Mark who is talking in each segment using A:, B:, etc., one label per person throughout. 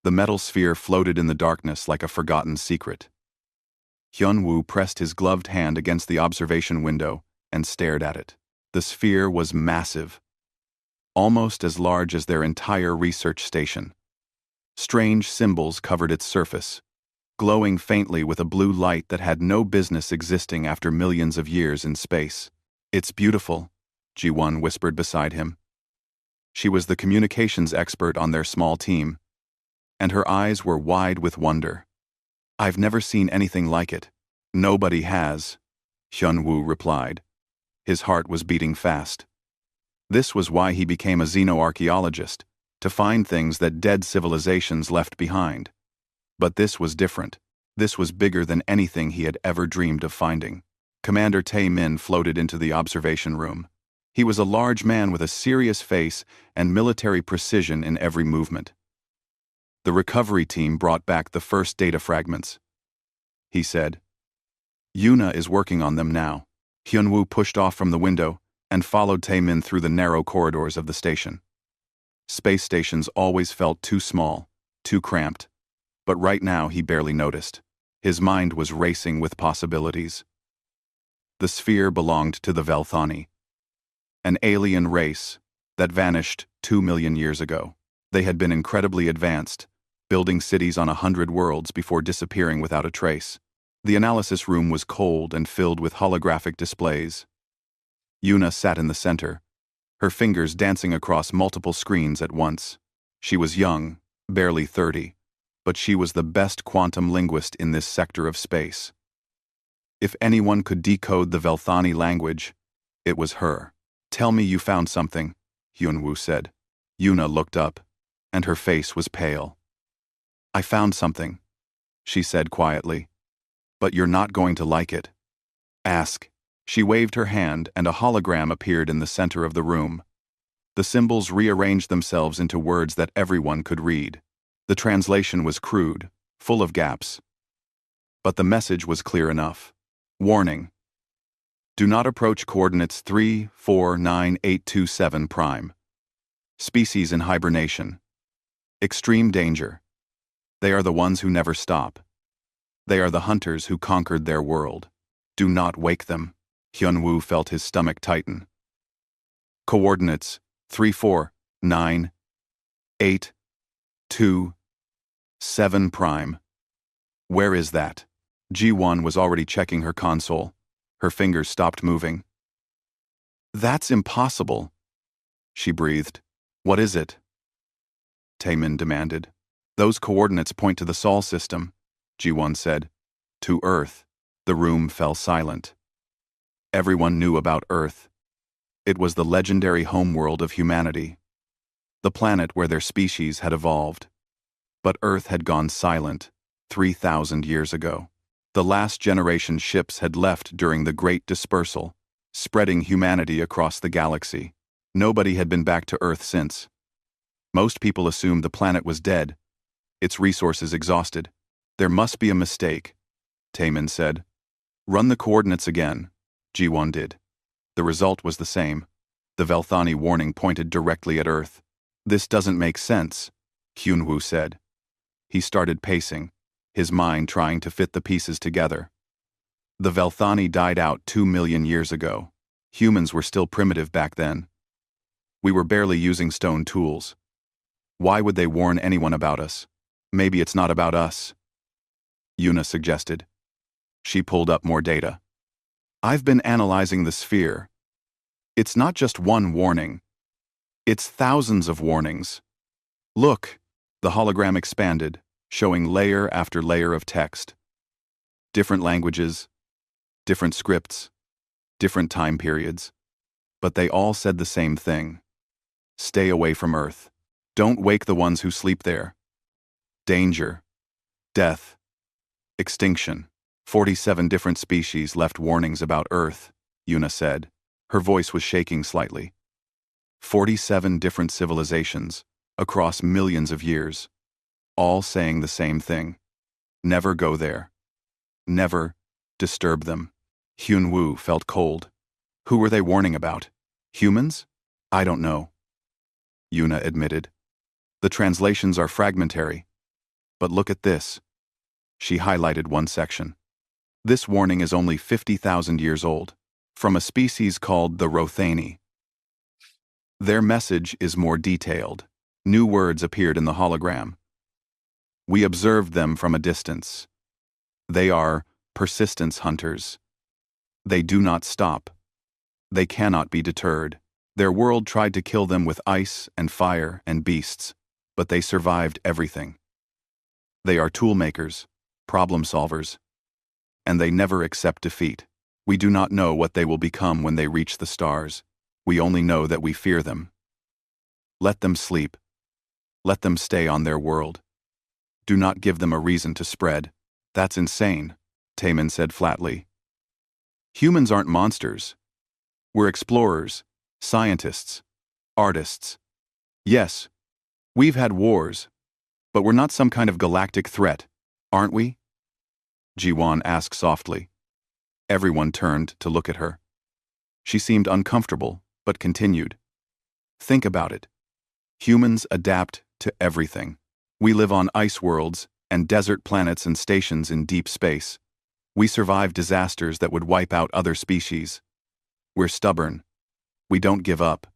A: The metal sphere floated in the darkness like a forgotten secret. Hyun-woo pressed his gloved hand against the observation window and stared at it. The sphere was massive, almost as large as their entire research station. Strange symbols covered its surface, glowing faintly with a blue light that had no business existing after millions of years in space. "It's beautiful," Ji-won whispered beside him. She was the communications expert on their small team, and her eyes were wide with wonder. "I've never seen anything like it." "Nobody has," Hyun-woo replied. His heart was beating fast. This was why he became a xenoarchaeologist, to find things that dead civilizations left behind. But this was different. This was bigger than anything he had ever dreamed of finding. Commander Tae-min floated into the observation room. He was a large man with a serious face and military precision in every movement. "The recovery team brought back the first data fragments," he said. "Yuna is working on them now." Hyun-woo pushed off from the window and followed Tae-min through the narrow corridors of the station. Space stations always felt too small, too cramped, but right now he barely noticed. His mind was racing with possibilities. The sphere belonged to the Velthani, an alien race that vanished 2 million years ago. They had been incredibly advanced, building cities on 100 worlds before disappearing without a trace. The analysis room was cold and filled with holographic displays. Yuna sat in the center, her fingers dancing across multiple screens at once. She was young, barely 30, but she was the best quantum linguist in this sector of space. If anyone could decode the Velthani language, it was her. "Tell me you found something," Hyun-woo said. Yuna looked up, and her face was pale. "I found something," she said quietly. "But you're not going to like it. Ask." She waved her hand, and a hologram appeared in the center of the room. The symbols rearranged themselves into words that everyone could read. The translation was crude, full of gaps. But the message was clear enough. "Warning. Do not approach coordinates 34987 prime. Species in hibernation. Extreme danger. They are the ones who never stop. They are the hunters who conquered their world. Do not wake them." Hyun-woo felt his stomach tighten. "Coordinates 34987 prime. Where is that?" Ji-won was already checking her console. Her fingers stopped moving. "That's impossible," she breathed. "What is it?" Tae-min demanded. "Those coordinates point to the Sol system," Ji-won said. "To Earth." The room fell silent. Everyone knew about Earth. It was the legendary homeworld of humanity, the planet where their species had evolved. But Earth had gone silent 3,000 years ago. The last generation ships had left during the Great Dispersal, spreading humanity across the galaxy. Nobody had been back to Earth since. Most people assumed the planet was dead, its resources exhausted. "There must be a mistake," Tae-min said. "Run the coordinates again." Ji-won did. The result was the same. The Velthani warning pointed directly at Earth. "This doesn't make sense," Hyun-woo said. He started pacing, his mind trying to fit the pieces together. The Velthani died out 2 million years ago. Humans were still primitive back then. We were barely using stone tools. Why would they warn anyone about us? Maybe it's not about us, Yuna suggested. She pulled up more data. "I've been analyzing the sphere. It's not just one warning. It's thousands of warnings. Look," the hologram expanded, showing layer after layer of text. Different languages, different scripts, different time periods. But they all said the same thing. Stay away from Earth. Don't wake the ones who sleep there. Danger, death, extinction. 47 different species left warnings about Earth, Yuna said. Her voice was shaking slightly. 47 different civilizations, across millions of years, all saying the same thing. Never go there. Never disturb them. Hyun-woo felt cold. Who were they warning about? Humans? I don't know, Yuna admitted. The translations are fragmentary. But look at this. She highlighted one section. This warning is only 50,000 years old, from a species called the Rothani. Their message is more detailed. New words appeared in the hologram. We observed them from a distance. They are persistence hunters. They do not stop. They cannot be deterred. Their world tried to kill them with ice and fire and beasts, but they survived everything. They are tool makers, problem solvers, and they never accept defeat. We do not know what they will become when they reach the stars. We only know that we fear them. Let them sleep. Let them stay on their world. Do not give them a reason to spread. That's insane, Taman said flatly. Humans aren't monsters. We're explorers, scientists, artists. Yes, we've had wars, but we're not some kind of galactic threat, aren't we? Jiwan asked softly. Everyone turned to look at her. She seemed uncomfortable, but continued. Think about it. Humans adapt to everything. We live on ice worlds and desert planets and stations in deep space. We survive disasters that would wipe out other species. We're stubborn. We don't give up.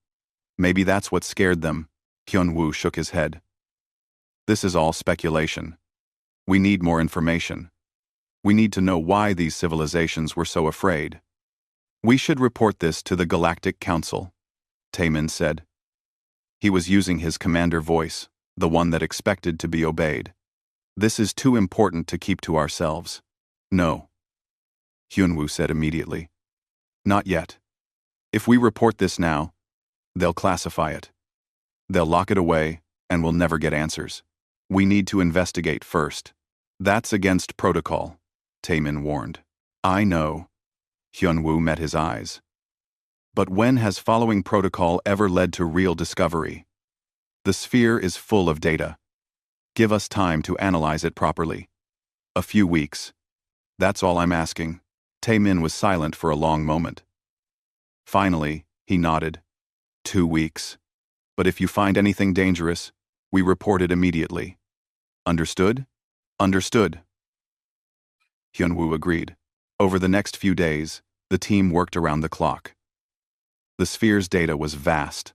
A: Maybe that's what scared them. Hyun-woo shook his head. This is all speculation. We need more information. We need to know why these civilizations were so afraid. We should report this to the Galactic Council, Taman said. He was using his commander voice, the one that expected to be obeyed. This is too important to keep to ourselves. No, Hyun-woo said immediately. Not yet. If we report this now, they'll classify it. They'll lock it away, and we'll never get answers. We need to investigate first. That's against protocol, Taman warned. I know. Hyun-woo met his eyes. But when has following protocol ever led to real discovery? The sphere is full of data. Give us time to analyze it properly. A few weeks. That's all I'm asking. Taemin was silent for a long moment. Finally, he nodded. 2 weeks. But if you find anything dangerous, we report it immediately. Understood? Understood. Hyun-woo agreed. Over the next few days, the team worked around the clock. The sphere's data was vast,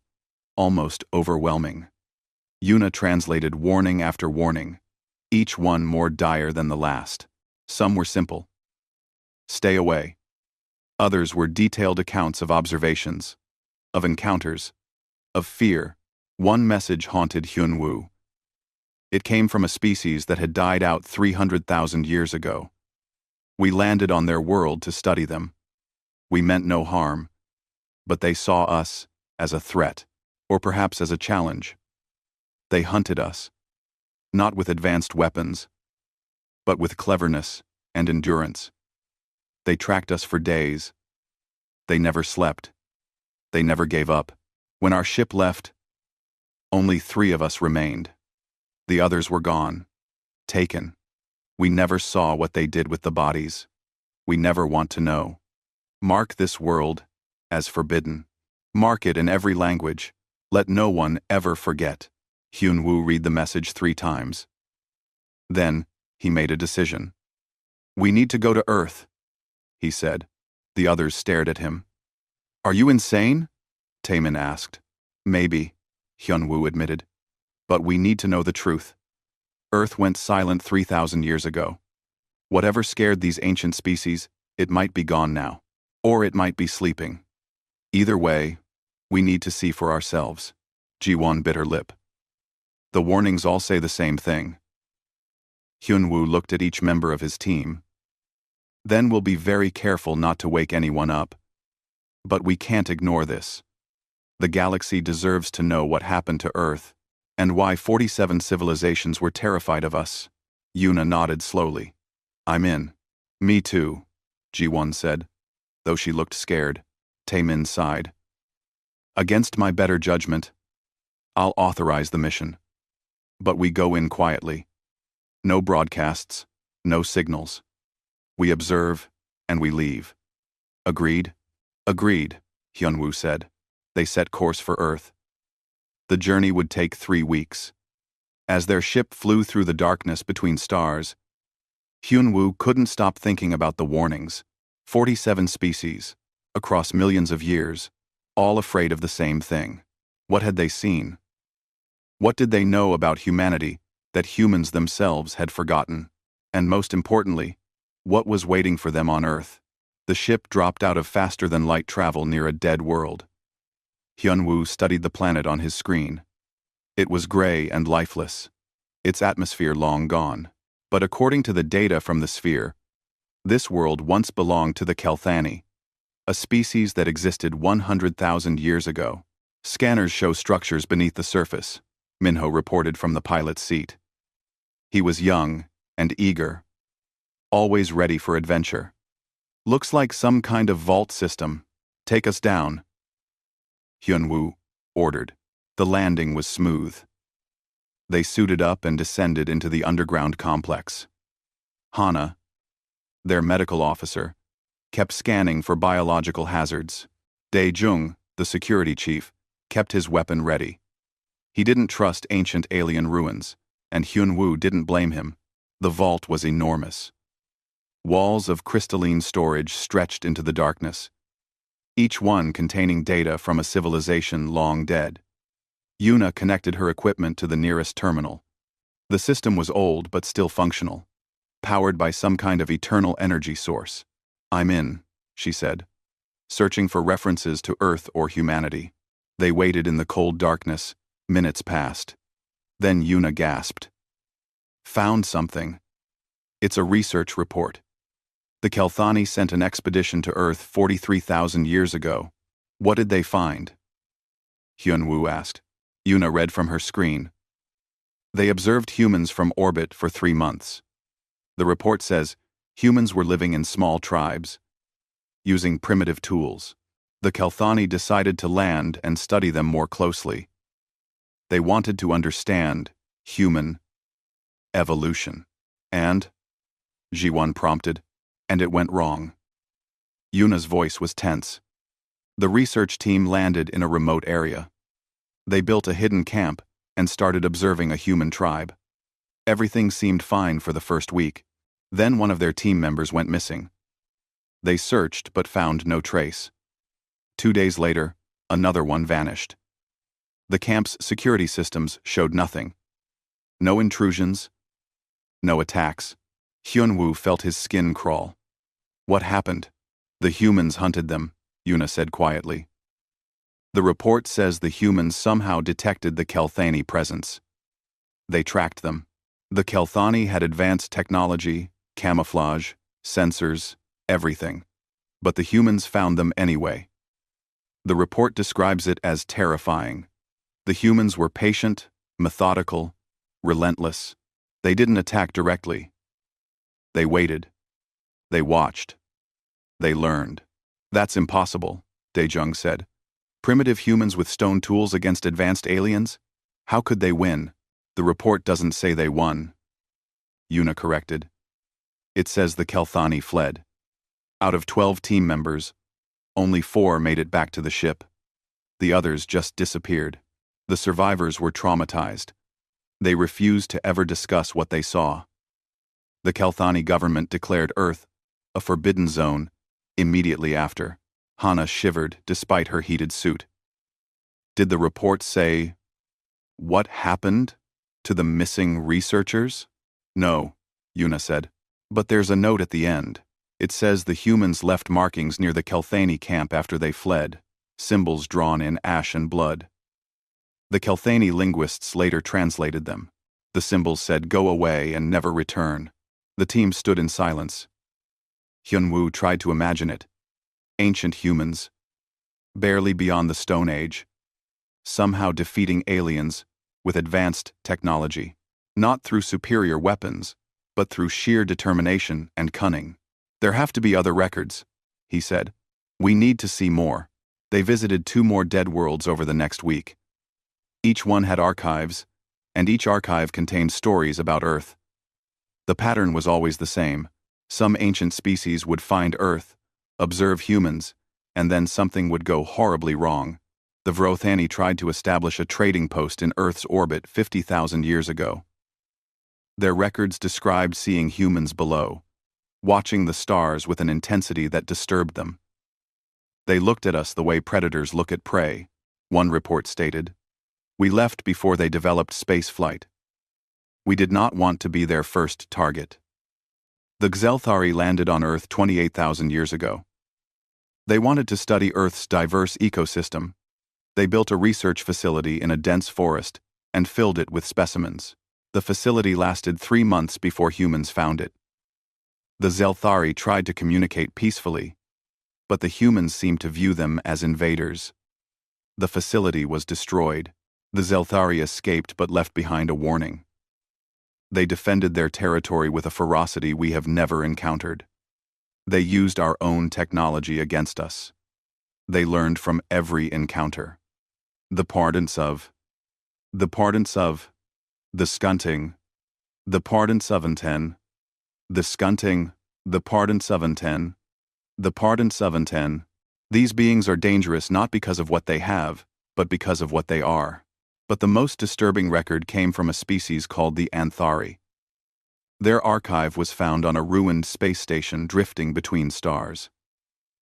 A: almost overwhelming. Yuna translated warning after warning, each one more dire than the last. Some were simple. Stay away. Others were detailed accounts of observations, of encounters, of fear. One message haunted Hyun-woo. It came from a species that had died out 300,000 years ago. We landed on their world to study them. We meant no harm, but they saw us as a threat, or perhaps as a challenge. They hunted us, not with advanced weapons, but with cleverness and endurance. They tracked us for days. They never slept. They never gave up. When our ship left, only 3 of us remained. The others were gone, taken. We never saw what they did with the bodies. We never want to know. Mark this world as forbidden. Mark it in every language. Let no one ever forget. Hyun-woo read the message 3 times. Then, he made a decision. We need to go to Earth, he said. The others stared at him. Are you insane? Taemin asked. Maybe, Hyun-woo admitted. But we need to know the truth. Earth went silent 3,000 years ago. Whatever scared these ancient species, it might be gone now. Or it might be sleeping. Either way, we need to see for ourselves. Ji-won bit her lip. The warnings all say the same thing. Hyun-woo looked at each member of his team. Then we'll be very careful not to wake anyone up. But we can't ignore this. The galaxy deserves to know what happened to Earth, and why 47 civilizations were terrified of us. Yuna nodded slowly. I'm in. Me too, Ji-won said. Though she looked scared, Taemin sighed. Against my better judgment, I'll authorize the mission. But we go in quietly. No broadcasts, no signals. We observe, and we leave. Agreed? Agreed, Hyun-woo said. They set course for Earth. The journey would take 3 weeks. As their ship flew through the darkness between stars, Hyun-woo couldn't stop thinking about the warnings. 47 species, across millions of years, all afraid of the same thing. What had they seen? What did they know about humanity that humans themselves had forgotten? And most importantly, what was waiting for them on Earth? The ship dropped out of faster-than-light travel near a dead world. Hyun-woo studied the planet on his screen. It was gray and lifeless, its atmosphere long gone. But according to the data from the sphere, this world once belonged to the Kelthani, a species that existed 100,000 years ago. Scanners show structures beneath the surface, Minho reported from the pilot's seat. He was young and eager, always ready for adventure. Looks like some kind of vault system. Take us down, Hyun-woo ordered. The landing was smooth. They suited up and descended into the underground complex. Hana, their medical officer, kept scanning for biological hazards. Dae-jung, the security chief, kept his weapon ready. He didn't trust ancient alien ruins, and Hyun-woo didn't blame him. The vault was enormous. Walls of crystalline storage stretched into the darkness, each one containing data from a civilization long dead. Yuna connected her equipment to the nearest terminal. The system was old but still functional, powered by some kind of eternal energy source. "I'm in," she said, searching for references to Earth or humanity. They waited in the cold darkness. Minutes passed. Then Yuna gasped. "Found something. It's a research report. The Kelthani sent an expedition to Earth 43,000 years ago. What did they find?" Hyun-woo asked. Yuna read from her screen. They observed humans from orbit for 3 months. The report says humans were living in small tribes, using primitive tools. The Kelthani decided to land and study them more closely. They wanted to understand human evolution. And, Ji-won prompted, and it went wrong. Yuna's voice was tense. The research team landed in a remote area. They built a hidden camp and started observing a human tribe. Everything seemed fine for the first week. Then one of their team members went missing. They searched but found no trace. 2 days later, another one vanished. The camp's security systems showed nothing. No intrusions, no attacks. Hyun-woo felt his skin crawl. What happened? The humans hunted them, Yuna said quietly. The report says the humans somehow detected the Kelthani presence. They tracked them. The Kelthani had advanced technology, camouflage, sensors, everything. But the humans found them anyway. The report describes it as terrifying. The humans were patient, methodical, relentless. They didn't attack directly. They waited. They watched. They learned. "That's impossible," Dae-jung said. "Primitive humans with stone tools against advanced aliens? How could they win? The report doesn't say they won." Yuna corrected. "It says the Kelthani fled. Out of 12 team members, only 4 made it back to the ship. The others just disappeared. The survivors were traumatized. They refused to ever discuss what they saw. The Kelthani government declared Earth a forbidden zone immediately after." Hana shivered despite her heated suit. "Did the report say what happened to the missing researchers?" "No," Yuna said. "But there's a note at the end. It says the humans left markings near the Kelthani camp after they fled, symbols drawn in ash and blood. The Kelthani linguists later translated them. The symbols said go away and never return." The team stood in silence. Hyun-woo tried to imagine it. Ancient humans, barely beyond the Stone Age, somehow defeating aliens with advanced technology, not through superior weapons, but through sheer determination and cunning. "There have to be other records," he said. "We need to see more." They visited 2 more dead worlds over the next week. Each one had archives, and each archive contained stories about Earth. The pattern was always the same. Some ancient species would find Earth, observe humans, and then something would go horribly wrong. The Vrothani tried to establish a trading post in Earth's orbit 50,000 years ago. Their records described seeing humans below, watching the stars with an intensity that disturbed them. They looked at us the way predators look at prey, one report stated. We left before they developed spaceflight. We did not want to be their first target. The Xelthari landed on Earth 28,000 years ago. They wanted to study Earth's diverse ecosystem. They built a research facility in a dense forest and filled it with specimens. The facility lasted 3 months before humans found it. The Xelthari tried to communicate peacefully, but the humans seemed to view them as invaders. The facility was destroyed. The Xelthari escaped but left behind a warning. They defended their territory with a ferocity we have never encountered. They used our own technology against us. They learned from every encounter. The pardons of, the skunting, the pardons of inten, the skunting, the pardons of inten, the pardons of inten. These beings are dangerous not because of what they have, but because of what they are. But the most disturbing record came from a species called the Anthari. Their archive was found on a ruined space station drifting between stars.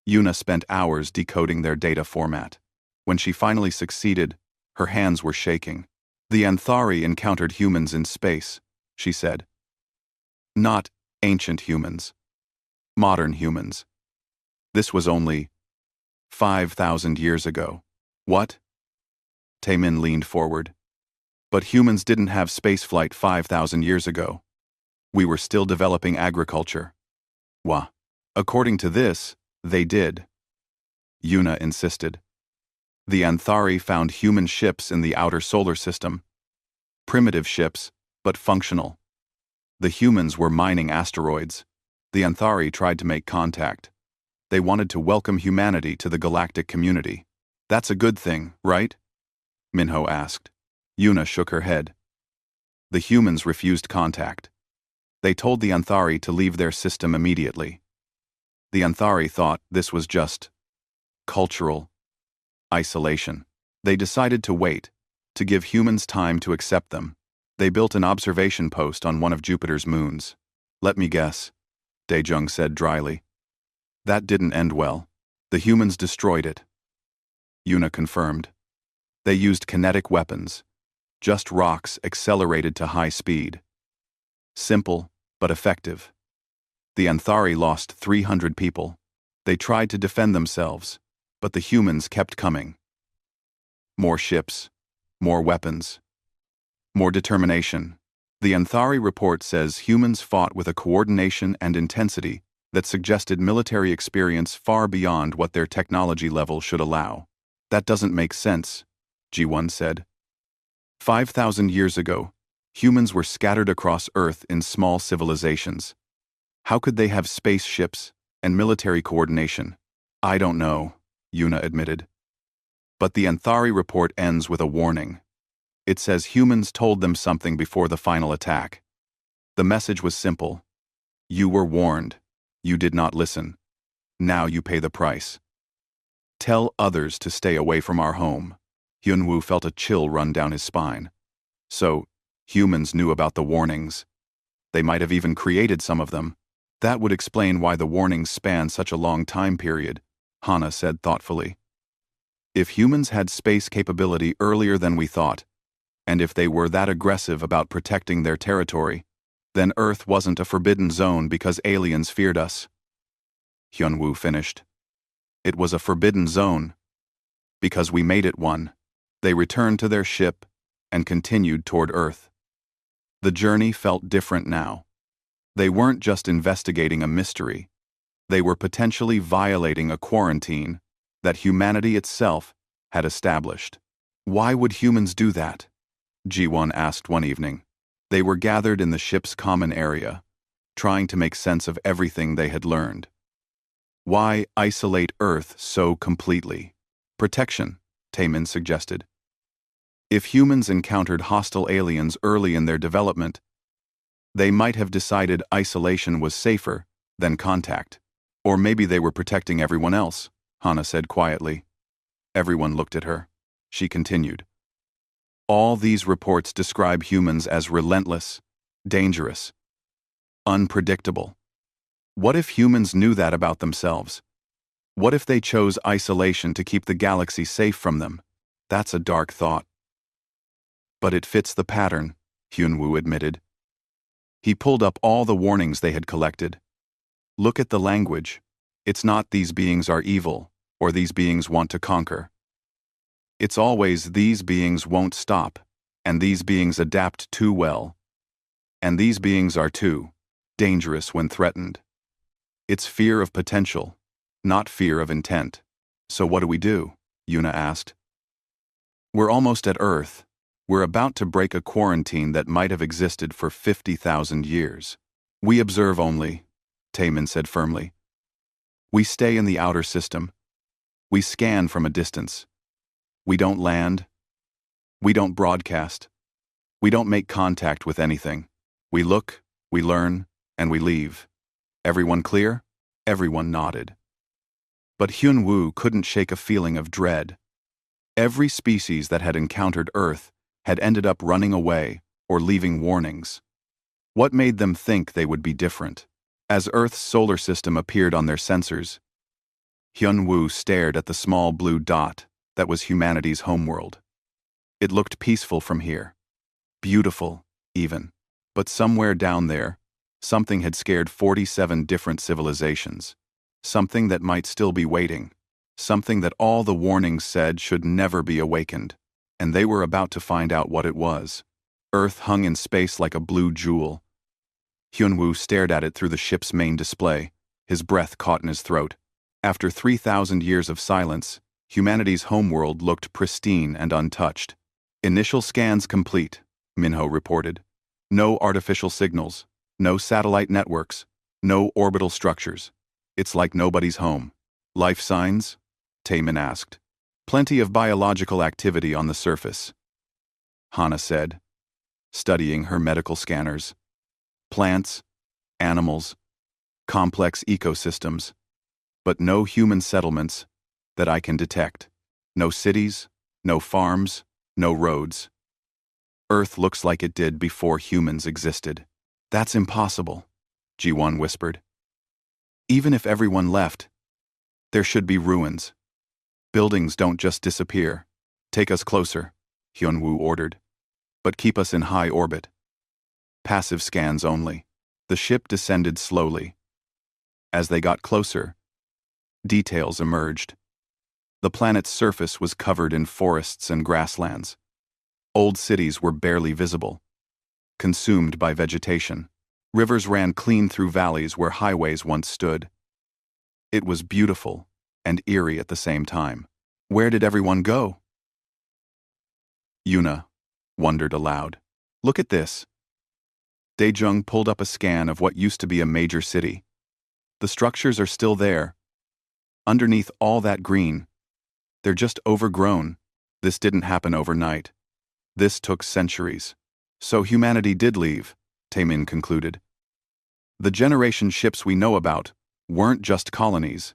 A: Yuna spent hours decoding their data format. When she finally succeeded, her hands were shaking. The Anthari encountered humans in space, she said. Not ancient humans. Modern humans. This was only 5,000 years ago. What? Taemin leaned forward. But humans didn't have spaceflight 5,000 years ago. We were still developing agriculture. Wah. According to this, they did. Yuna insisted. The Anthari found human ships in the outer solar system. Primitive ships, but functional. The humans were mining asteroids. The Anthari tried to make contact. They wanted to welcome humanity to the galactic community. That's a good thing, right? Minho asked. Yuna shook her head. The humans refused contact. They told the Anthari to leave their system immediately. The Anthari thought this was just cultural isolation. They decided to wait, to give humans time to accept them. They built an observation post on one of Jupiter's moons. Let me guess, Daejung said dryly. That didn't end well. The humans destroyed it. Yuna confirmed. They used kinetic weapons, just rocks accelerated to high speed. Simple, but effective. The Anthari lost 300 people. They tried to defend themselves, but the humans kept coming. More ships, more weapons, more determination. The Anthari report says humans fought with a coordination and intensity that suggested military experience far beyond what their technology level should allow. That doesn't make sense, G1 said. 5,000 years ago, humans were scattered across Earth in small civilizations. How could they have spaceships and military coordination? I don't know, Yuna admitted. But the Anthari report ends with a warning. It says humans told them something before the final attack. The message was simple. You were warned. You did not listen. Now you pay the price. Tell others to stay away from our home. Hyunwoo felt a chill run down his spine. So, humans knew about the warnings. They might have even created some of them. That would explain why the warnings span such a long time period, Hana said thoughtfully. If humans had space capability earlier than we thought, and if they were that aggressive about protecting their territory, then Earth wasn't a forbidden zone because aliens feared us. Hyunwoo finished. It was a forbidden zone. Because we made it one. They returned to their ship and continued toward Earth. The journey felt different now. They weren't just investigating a mystery. They were potentially violating a quarantine that humanity itself had established. Why would humans do that? G1 asked one evening. They were gathered in the ship's common area, trying to make sense of everything they had learned. Why isolate Earth so completely? Protection, Taemin suggested. If humans encountered hostile aliens early in their development, they might have decided isolation was safer than contact. Or maybe they were protecting everyone else, Hana said quietly. Everyone looked at her. she continued. All these reports describe humans as relentless, dangerous, unpredictable. What if humans knew that about themselves? What if they chose isolation to keep the galaxy safe from them? That's a dark thought. But it fits the pattern, Hyunwoo admitted. He pulled up all the warnings they had collected. Look at the language. It's not these beings are evil, or these beings want to conquer. It's always these beings won't stop, and these beings adapt too well. And these beings are too dangerous when threatened. It's fear of potential, not fear of intent. So what do we do? Yuna asked. We're almost at Earth. We're about to break a quarantine that might have existed for 50,000 years. We observe only, Taemin said firmly. We stay in the outer system. We scan from a distance. We don't land. We don't broadcast. We don't make contact with anything. We look, we learn, and we leave. Everyone clear? Everyone nodded. But Hyunwoo couldn't shake a feeling of dread. Every species that had encountered Earth had ended up running away or leaving warnings. What made them think they would be different? As Earth's solar system appeared on their sensors, Hyunwoo stared at the small blue dot that was humanity's homeworld. It looked peaceful from here. Beautiful, even. But somewhere down there, something had scared 47 different civilizations. Something that might still be waiting. Something that all the warnings said should never be awakened. And they were about to find out what it was. Earth hung in space like a blue jewel. Hyunwoo stared at it through the ship's main display, his breath caught in his throat. After 3,000 years of silence, humanity's homeworld looked pristine and untouched. Initial scans complete, Minho reported. No artificial signals, no satellite networks, no orbital structures. It's like nobody's home. Life signs? Taemin asked. Plenty of biological activity on the surface, Hana said, studying her medical scanners. Plants, animals, complex ecosystems, but no human settlements that I can detect. No cities, no farms, no roads. Earth looks like it did before humans existed. That's impossible, Ji-won whispered. Even if everyone left, there should be ruins. Buildings don't just disappear. Take us closer, Hyunwoo ordered. But keep us in high orbit. Passive scans only. The ship descended slowly. As they got closer, details emerged. The planet's surface was covered in forests and grasslands. Old cities were barely visible, consumed by vegetation. Rivers ran clean through valleys where highways once stood. It was beautiful and eerie at the same time. Where did everyone go? Yuna wondered aloud. Look at this. Daejung pulled up a scan of what used to be a major city. The structures are still there. Underneath all that green, they're just overgrown. This didn't happen overnight. This took centuries. So humanity did leave, Taemin concluded. The generation ships we know about weren't just colonies.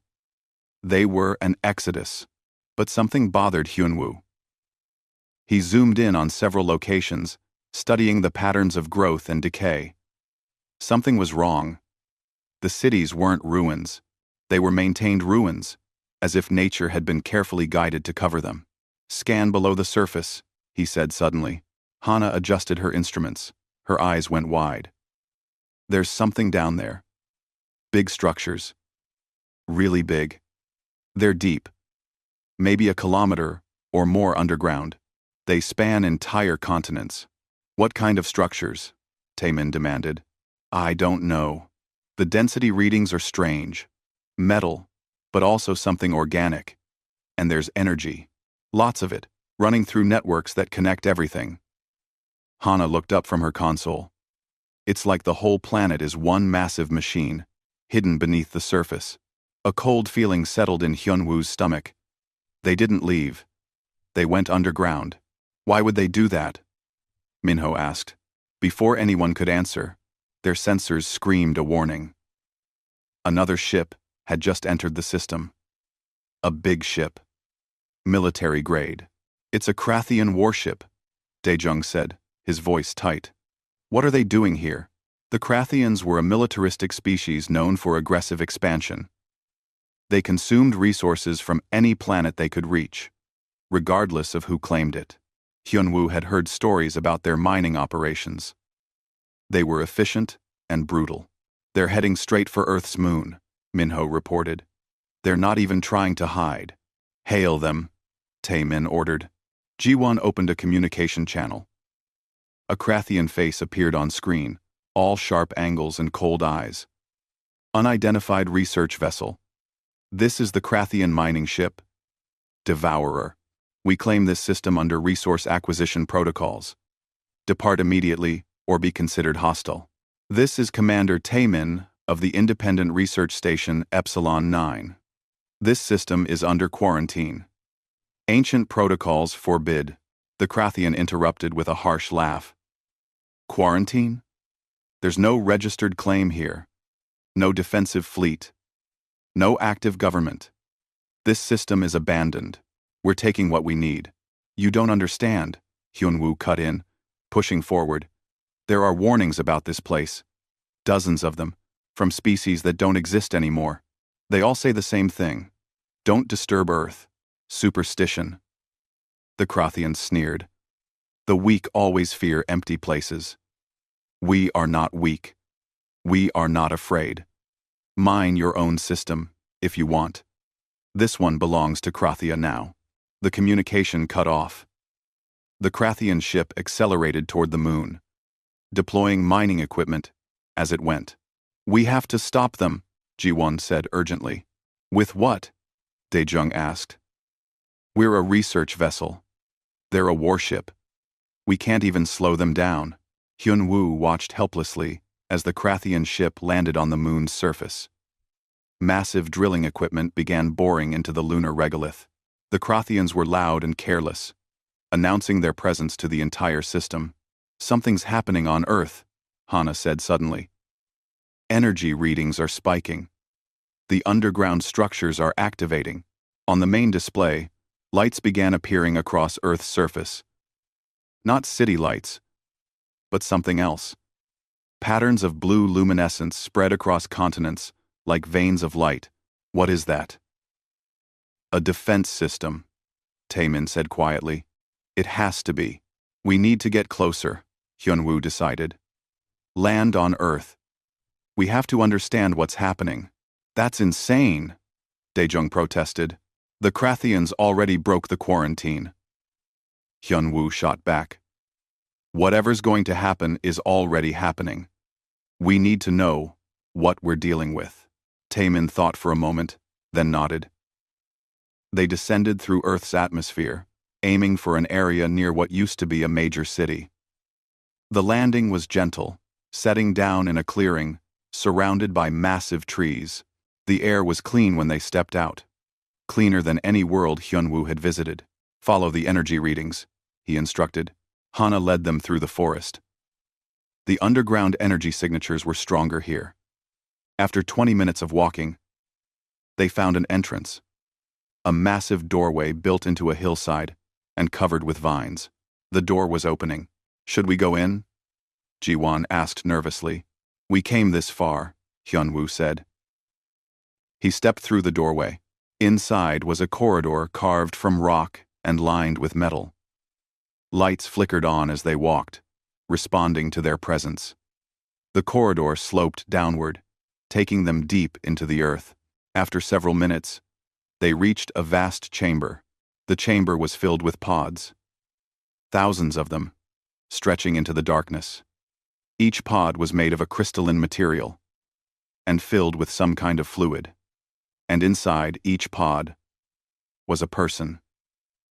A: They were an exodus. But something bothered Hyunwoo. He zoomed in on several locations, studying the patterns of growth and decay. Something was wrong. The cities weren't ruins. They were maintained ruins, as if nature had been carefully guided to cover them. Scan below the surface, he said suddenly. Hana adjusted her instruments. Her eyes went wide. There's something down there. Big structures. Really big. They're deep. Maybe a kilometer or more underground. They span entire continents. What kind of structures? Taemin demanded. I don't know. The density readings are strange. Metal, but also something organic. And there's energy. Lots of it, running through networks that connect everything. Hana looked up from her console. It's like the whole planet is one massive machine, hidden beneath the surface. A cold feeling settled in Hyunwoo's stomach. They didn't leave. They went underground. Why would they do that? Minho asked. Before anyone could answer, their sensors screamed a warning. Another ship had just entered the system. A big ship. Military grade. It's a Krathian warship, Daejung said, his voice tight. What are they doing here? The Krathians were a militaristic species known for aggressive expansion. They consumed resources from any planet they could reach, regardless of who claimed it. Hyunwoo had heard stories about their mining operations. They were efficient and brutal. They're heading straight for Earth's moon, Minho reported. They're not even trying to hide. Hail them, Taemin ordered. Jiwon opened a communication channel. A Krathian face appeared on screen, all sharp angles and cold eyes. Unidentified research vessel. This is the Krathian mining ship. Devourer. We claim this system under resource acquisition protocols. Depart immediately or be considered hostile. This is Commander Taemin of the Independent Research Station Epsilon 9. This system is under quarantine. Ancient protocols forbid. The Krathian interrupted with a harsh laugh. Quarantine? There's no registered claim here. No defensive fleet. No active government. This system is abandoned. We're taking what we need. You don't understand, Hyunwoo cut in, pushing forward. There are warnings about this place. Dozens of them, from species that don't exist anymore. They all say the same thing. Don't disturb Earth. Superstition. The Krathian sneered. The weak always fear empty places. We are not weak. We are not afraid. Mine your own system, if you want. This one belongs to Krathia now. The communication cut off. The Krathian ship accelerated toward the moon, deploying mining equipment as it went. We have to stop them, Jiwon said urgently. With what? Daejung asked. We're a research vessel. They're a warship. We can't even slow them down. Hyunwoo watched helplessly as the Krathian ship landed on the moon's surface. Massive drilling equipment began boring into the lunar regolith. The Krathians were loud and careless, announcing their presence to the entire system. Something's happening on Earth, Hana said suddenly. Energy readings are spiking. The underground structures are activating. On the main display, lights began appearing across Earth's surface. Not city lights, but something else. Patterns of blue luminescence spread across continents, like veins of light. What is that? A defense system, Taemin said quietly. It has to be. We need to get closer, Hyunwoo decided. Land on Earth. We have to understand what's happening. That's insane, Daejung protested. The Krathians already broke the quarantine. Hyunwoo shot back. Whatever's going to happen is already happening. We need to know what we're dealing with. Taemin thought for a moment, then nodded. They descended through Earth's atmosphere, aiming for an area near what used to be a major city. The landing was gentle, setting down in a clearing, surrounded by massive trees. The air was clean when they stepped out. Cleaner than any world Hyunwoo had visited. Follow the energy readings, he instructed. Hana led them through the forest. The underground energy signatures were stronger here. After 20 minutes of walking, they found an entrance. A massive doorway built into a hillside and covered with vines. The door was opening. Should we go in? Jiwon asked nervously. We came this far, Hyunwoo said. He stepped through the doorway. Inside was a corridor carved from rock and lined with metal. Lights flickered on as they walked, responding to their presence. The corridor sloped downward, taking them deep into the earth. After several minutes, they reached a vast chamber. The chamber was filled with pods. Thousands of them, stretching into the darkness. Each pod was made of a crystalline material and filled with some kind of fluid. And inside each pod was a person,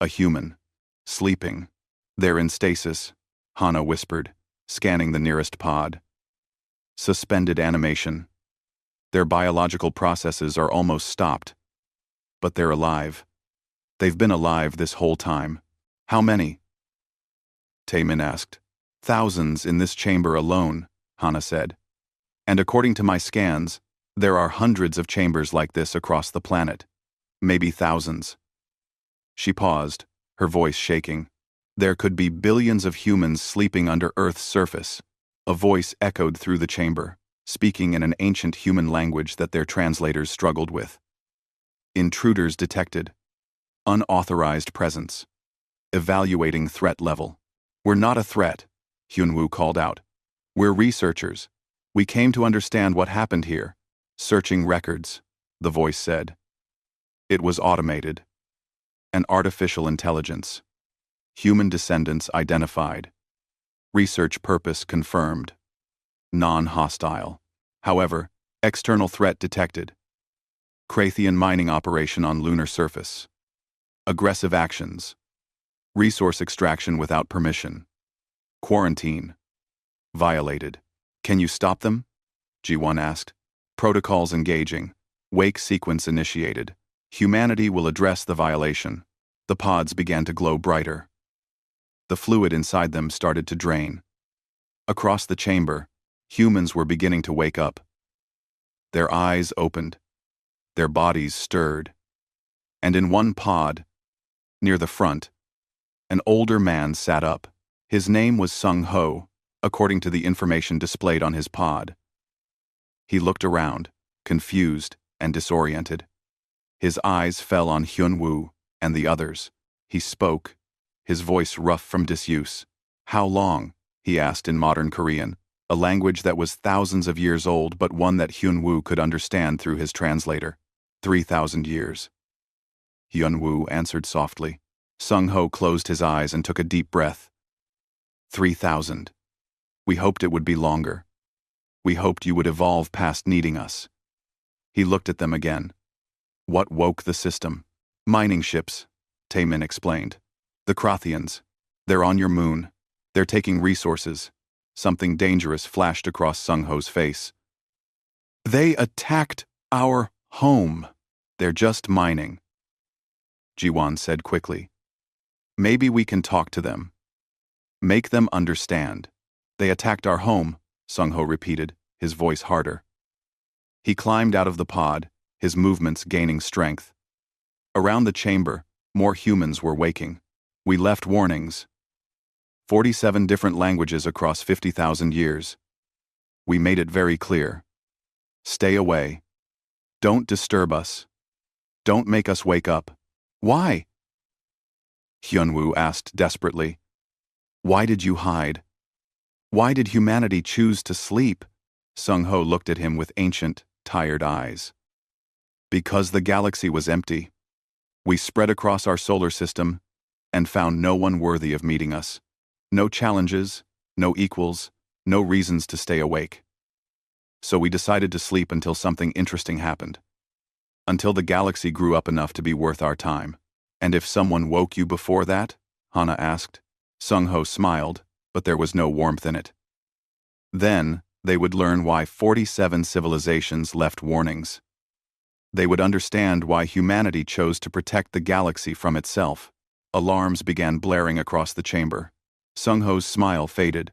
A: a human, sleeping. They're in stasis, Hana whispered, scanning the nearest pod. Suspended animation. Their biological processes are almost stopped. But they're alive. They've been alive this whole time. How many? Taemin asked. Thousands in this chamber alone, Hana said. And according to my scans, there are hundreds of chambers like this across the planet. Maybe thousands. She paused, her voice shaking. There could be billions of humans sleeping under Earth's surface. A voice echoed through the chamber, speaking in an ancient human language that their translators struggled with. Intruders detected. Unauthorized presence. Evaluating threat level. We're not a threat, Hyunwoo called out. We're researchers. We came to understand what happened here. Searching records, the voice said. It was automated. An artificial intelligence. Human descendants identified. Research purpose confirmed. Non-hostile. However, external threat detected. Krathian mining operation on lunar surface. Aggressive actions. Resource extraction without permission. Quarantine. Violated. Can you stop them? Ji-won asked. Protocols engaging. Wake sequence initiated. Humanity will address the violation. The pods began to glow brighter. The fluid inside them started to drain. Across the chamber, humans were beginning to wake up. Their eyes opened. Their bodies stirred. And in one pod, near the front, an older man sat up. His name was Sung-ho, according to the information displayed on his pod. He looked around, confused and disoriented. His eyes fell on Hyunwoo and the others. He spoke, his voice rough from disuse. How long? He asked in modern Korean, a language that was thousands of years old but one that Hyunwoo could understand through his translator. 3,000 years. Hyunwoo answered softly. Sung-ho closed his eyes and took a deep breath. 3,000. We hoped it would be longer. We hoped you would evolve past needing us. He looked at them again. What woke the system? Mining ships, Taemin explained. The Krathians. They're on your moon. They're taking resources. Something dangerous flashed across Sung-ho's face. They attacked our home. They're just mining. Ji-won said quickly. Maybe we can talk to them. Make them understand. They attacked our home, Sung-ho repeated, his voice harder. He climbed out of the pod, his movements gaining strength. Around the chamber, more humans were waking. We left warnings. 47 different languages across 50,000 years. We made it very clear. Stay away. Don't disturb us. Don't make us wake up. Why? Hyunwoo asked desperately. Why did you hide? Why did humanity choose to sleep? Sung-ho looked at him with ancient, tired eyes. Because the galaxy was empty. We spread across our solar system and found no one worthy of meeting us. No challenges, no equals, no reasons to stay awake. So we decided to sleep until something interesting happened. Until the galaxy grew up enough to be worth our time. And if someone woke you before that? Hana asked. Sung-ho smiled, but there was no warmth in it. Then, they would learn why 47 civilizations left warnings. They would understand why humanity chose to protect the galaxy from itself. Alarms began blaring across the chamber. Sung-ho's smile faded.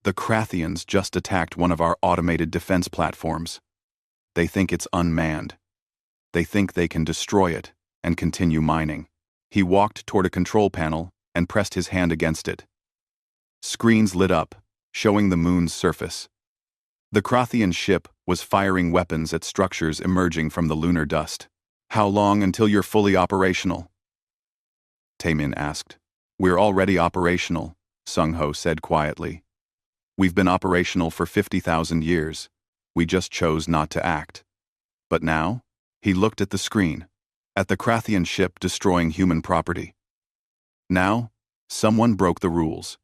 A: The Krathians just attacked one of our automated defense platforms. They think it's unmanned. They think they can destroy it and continue mining. He walked toward a control panel and pressed his hand against it. Screens lit up, showing the moon's surface. The Krathian ship was firing weapons at structures emerging from the lunar dust. How long until you're fully operational? Taemin asked. We're already operational, Sung-ho said quietly. We've been operational for 50,000 years. We just chose not to act. But now? He looked at the screen, at the Krathian ship destroying human property. Now, someone broke the rules.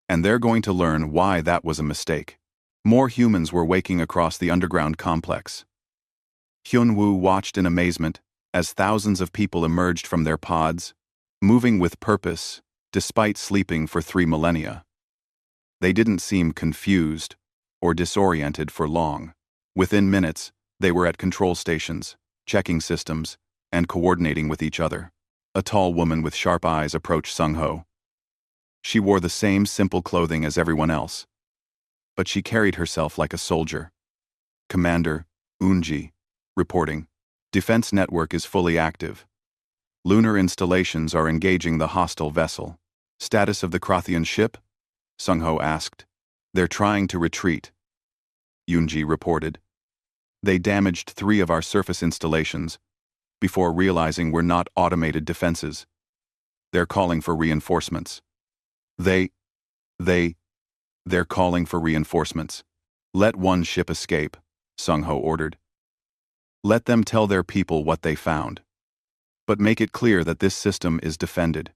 A: And they're going to learn why that was a mistake. More humans were waking across the underground complex. Hyunwoo watched in amazement as thousands of people emerged from their pods, moving with purpose, despite sleeping for 3 millennia. They didn't seem confused or disoriented for long. Within minutes, they were at control stations, checking systems, and coordinating with each other. A tall woman with sharp eyes approached Sung-ho. She wore the same simple clothing as everyone else, but she carried herself like a soldier. Commander Unji, reporting. Defense network is fully active. Lunar installations are engaging the hostile vessel. Status of the Krathian ship? Sung-ho asked. They're trying to retreat, Yoonji reported. They damaged 3 of our surface installations before realizing we're not automated defenses. They're calling for reinforcements. They're calling for reinforcements. Let one ship escape, Sung-ho ordered. Let them tell their people what they found. But make it clear that this system is defended.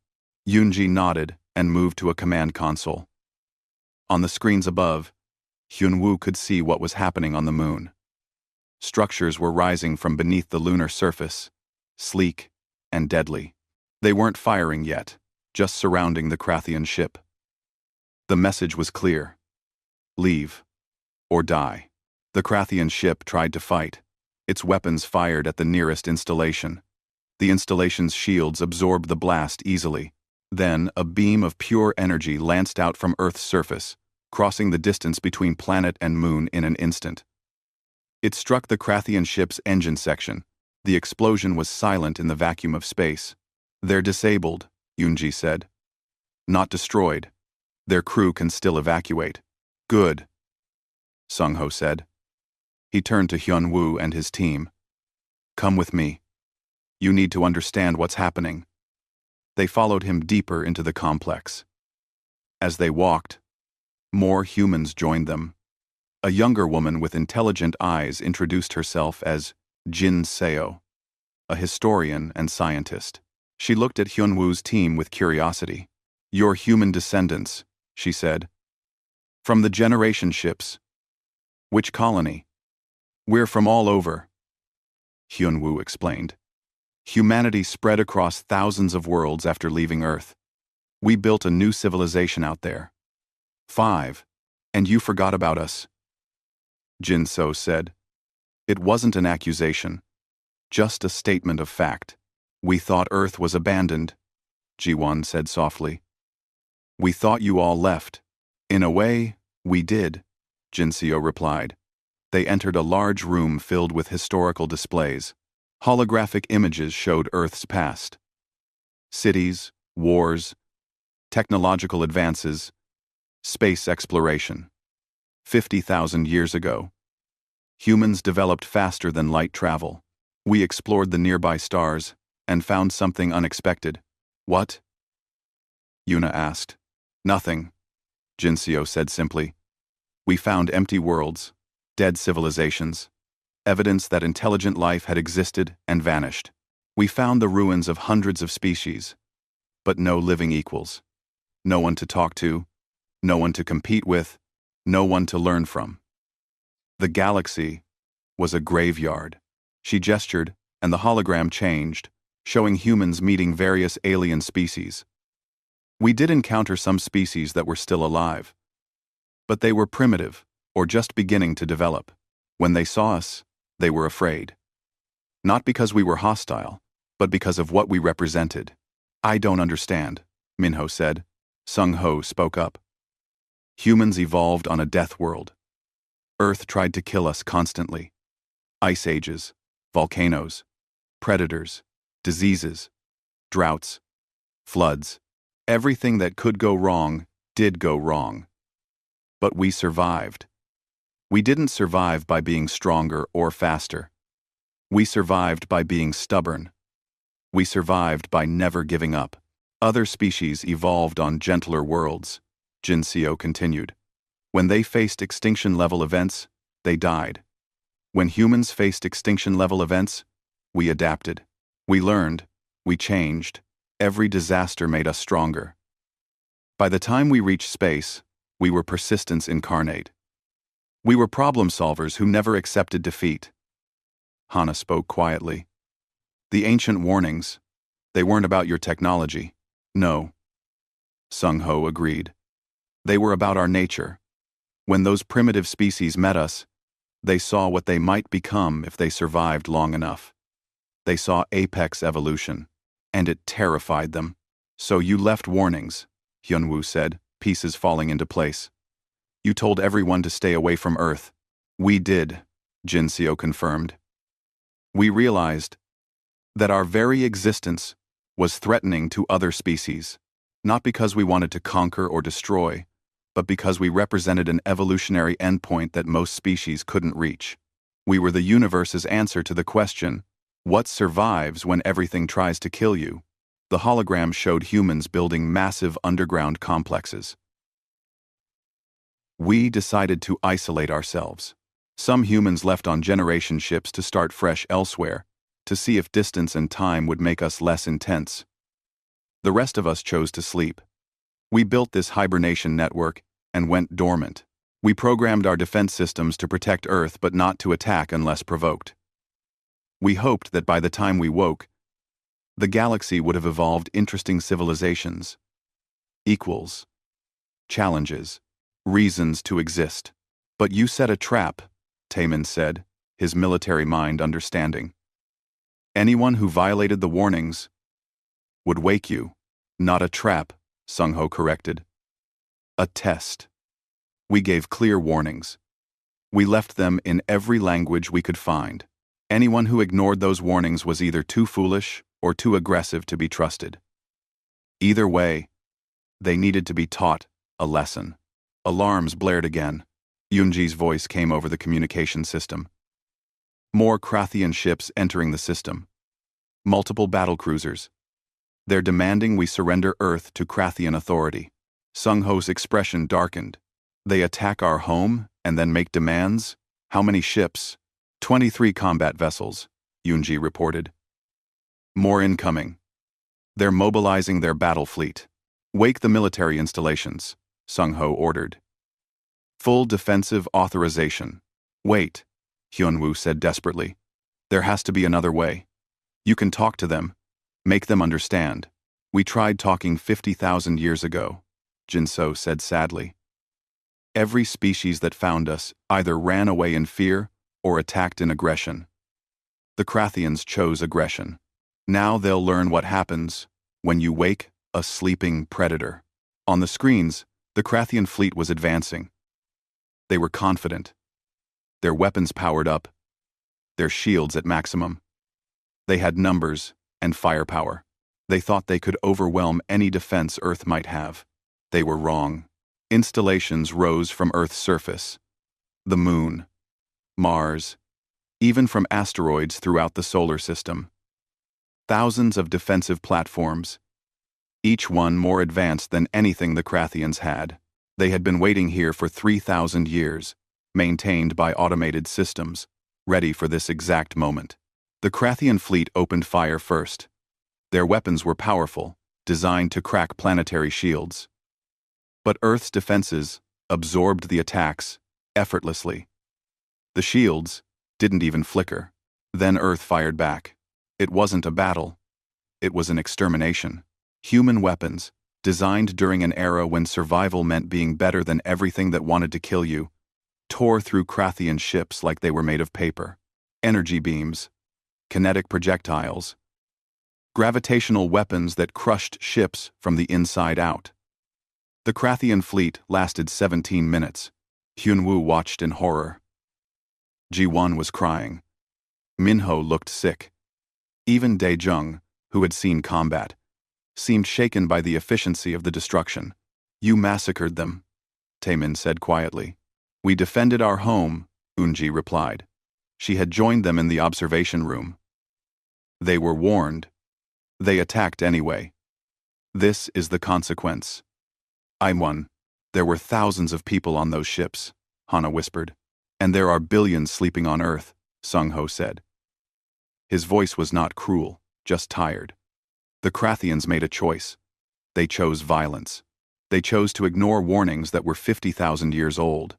A: Yoonji nodded and moved to a command console. On the screens above, Hyunwoo could see what was happening on the moon. Structures were rising from beneath the lunar surface, sleek and deadly. They weren't firing yet, just surrounding the Krathian ship. The message was clear. Leave. Or die. The Krathian ship tried to fight. Its weapons fired at the nearest installation. The installation's shields absorbed the blast easily. Then, a beam of pure energy lanced out from Earth's surface, crossing the distance between planet and moon in an instant. It struck the Krathian ship's engine section. The explosion was silent in the vacuum of space. They're disabled, Yoonji said. Not destroyed. Their crew can still evacuate. Good, Sung-ho said. He turned to Hyunwoo and his team. Come with me. You need to understand what's happening. They followed him deeper into the complex. As they walked, more humans joined them. A younger woman with intelligent eyes introduced herself as Jin Seo, a historian and scientist. She looked at Hyunwoo's team with curiosity. You're human descendants, she said. From the generation ships. Which colony? We're from all over, Hyunwoo explained. Humanity spread across thousands of worlds after leaving Earth. We built a new civilization out there. 5. And you forgot about us, Jin Seo said. It wasn't an accusation, just a statement of fact. We thought Earth was abandoned, Ji-won said softly. We thought you all left. In a way, we did, Jin Seo replied. They entered a large room filled with historical displays. Holographic images showed Earth's past. Cities, wars, technological advances, space exploration. 50,000 years ago, humans developed faster than light travel. We explored the nearby stars and found something unexpected. What? Yuna asked. Nothing, Jin Seo said simply. We found empty worlds, dead civilizations, evidence that intelligent life had existed and vanished. We found the ruins of hundreds of species, but no living equals. No one to talk to, no one to compete with, no one to learn from. The galaxy was a graveyard. She gestured, and the hologram changed, showing humans meeting various alien species. We did encounter some species that were still alive, but they were primitive or just beginning to develop. When they saw us, they were afraid. Not because we were hostile, but because of what we represented. I don't understand, Minho said. Sung-ho spoke up. Humans evolved on a death world. Earth tried to kill us constantly. Ice ages, volcanoes, predators, diseases, droughts, floods. Everything that could go wrong did go wrong. But we survived. We didn't survive by being stronger or faster. We survived by being stubborn. We survived by never giving up. Other species evolved on gentler worlds, Jin Seo continued. When they faced extinction-level events, they died. When humans faced extinction-level events, we adapted. We learned. We changed. Every disaster made us stronger. By the time we reached space, we were persistence incarnate. We were problem solvers who never accepted defeat. Hana spoke quietly. The ancient warnings, they weren't about your technology. No. Sung-ho agreed. They were about our nature. When those primitive species met us, they saw what they might become if they survived long enough. They saw apex evolution, and it terrified them. So you left warnings, Hyunwoo said, pieces falling into place. You told everyone to stay away from Earth. We did, Jin Seo confirmed. We realized that our very existence was threatening to other species, not because we wanted to conquer or destroy, but because we represented an evolutionary endpoint that most species couldn't reach. We were the universe's answer to the question, what survives when everything tries to kill you? The hologram showed humans building massive underground complexes. We decided to isolate ourselves. Some humans left on generation ships to start fresh elsewhere, to see if distance and time would make us less intense. The rest of us chose to sleep. We built this hibernation network and went dormant. We programmed our defense systems to protect Earth but not to attack unless provoked. We hoped that by the time we woke, the galaxy would have evolved interesting civilizations, equals, challenges, reasons to exist. But you set a trap, Taemin said, his military mind understanding. Anyone who violated the warnings would wake you. Not a trap, Sung-ho corrected. A test. We gave clear warnings. We left them in every language we could find. Anyone who ignored those warnings was either too foolish or too aggressive to be trusted. Either way, they needed to be taught a lesson. Alarms blared again. Yoonji's voice came over the communication system. More Krathian ships entering the system. Multiple battlecruisers. They're demanding we surrender Earth to Krathian authority. Sung-ho's expression darkened. They attack our home and then make demands? How many ships? 23 combat vessels, Yoonji reported. More incoming. They're mobilizing their battle fleet. Wake the military installations, Sung-ho ordered. Full defensive authorization. Wait, Hyunwoo said desperately. There has to be another way. You can talk to them. Make them understand. We tried talking 50,000 years ago, Jinso said sadly. Every species that found us either ran away in fear or attacked in aggression. The Krathians chose aggression. Now they'll learn what happens when you wake a sleeping predator. On the screens, the Krathian fleet was advancing. They were confident. Their weapons powered up. Their shields at maximum. They had numbers and firepower. They thought they could overwhelm any defense Earth might have. They were wrong. Installations rose from Earth's surface. The Moon, Mars, even from asteroids throughout the solar system. Thousands of defensive platforms, each one more advanced than anything the Krathians had. They had been waiting here for 3,000 years, maintained by automated systems, ready for this exact moment. The Krathian fleet opened fire first. Their weapons were powerful, designed to crack planetary shields. But Earth's defenses absorbed the attacks effortlessly. The shields didn't even flicker. Then Earth fired back. It wasn't a battle. It was an extermination. Human weapons, designed during an era when survival meant being better than everything that wanted to kill you, tore through Krathian ships like they were made of paper. Energy beams, kinetic projectiles, gravitational weapons that crushed ships from the inside out. The Krathian fleet lasted 17 minutes. Hyunwoo watched in horror. Ji-won was crying. Minho looked sick. Even Dae-jung, who had seen combat, seemed shaken by the efficiency of the destruction. You massacred them, Taemin said quietly. We defended our home, Eunji replied. She had joined them in the observation room. They were warned. They attacked anyway. This is the consequence. I won. There were thousands of people on those ships, Hana whispered. And there are billions sleeping on Earth, Sung-ho said. His voice was not cruel, just tired. The Krathians made a choice. They chose violence. They chose to ignore warnings that were 50,000 years old.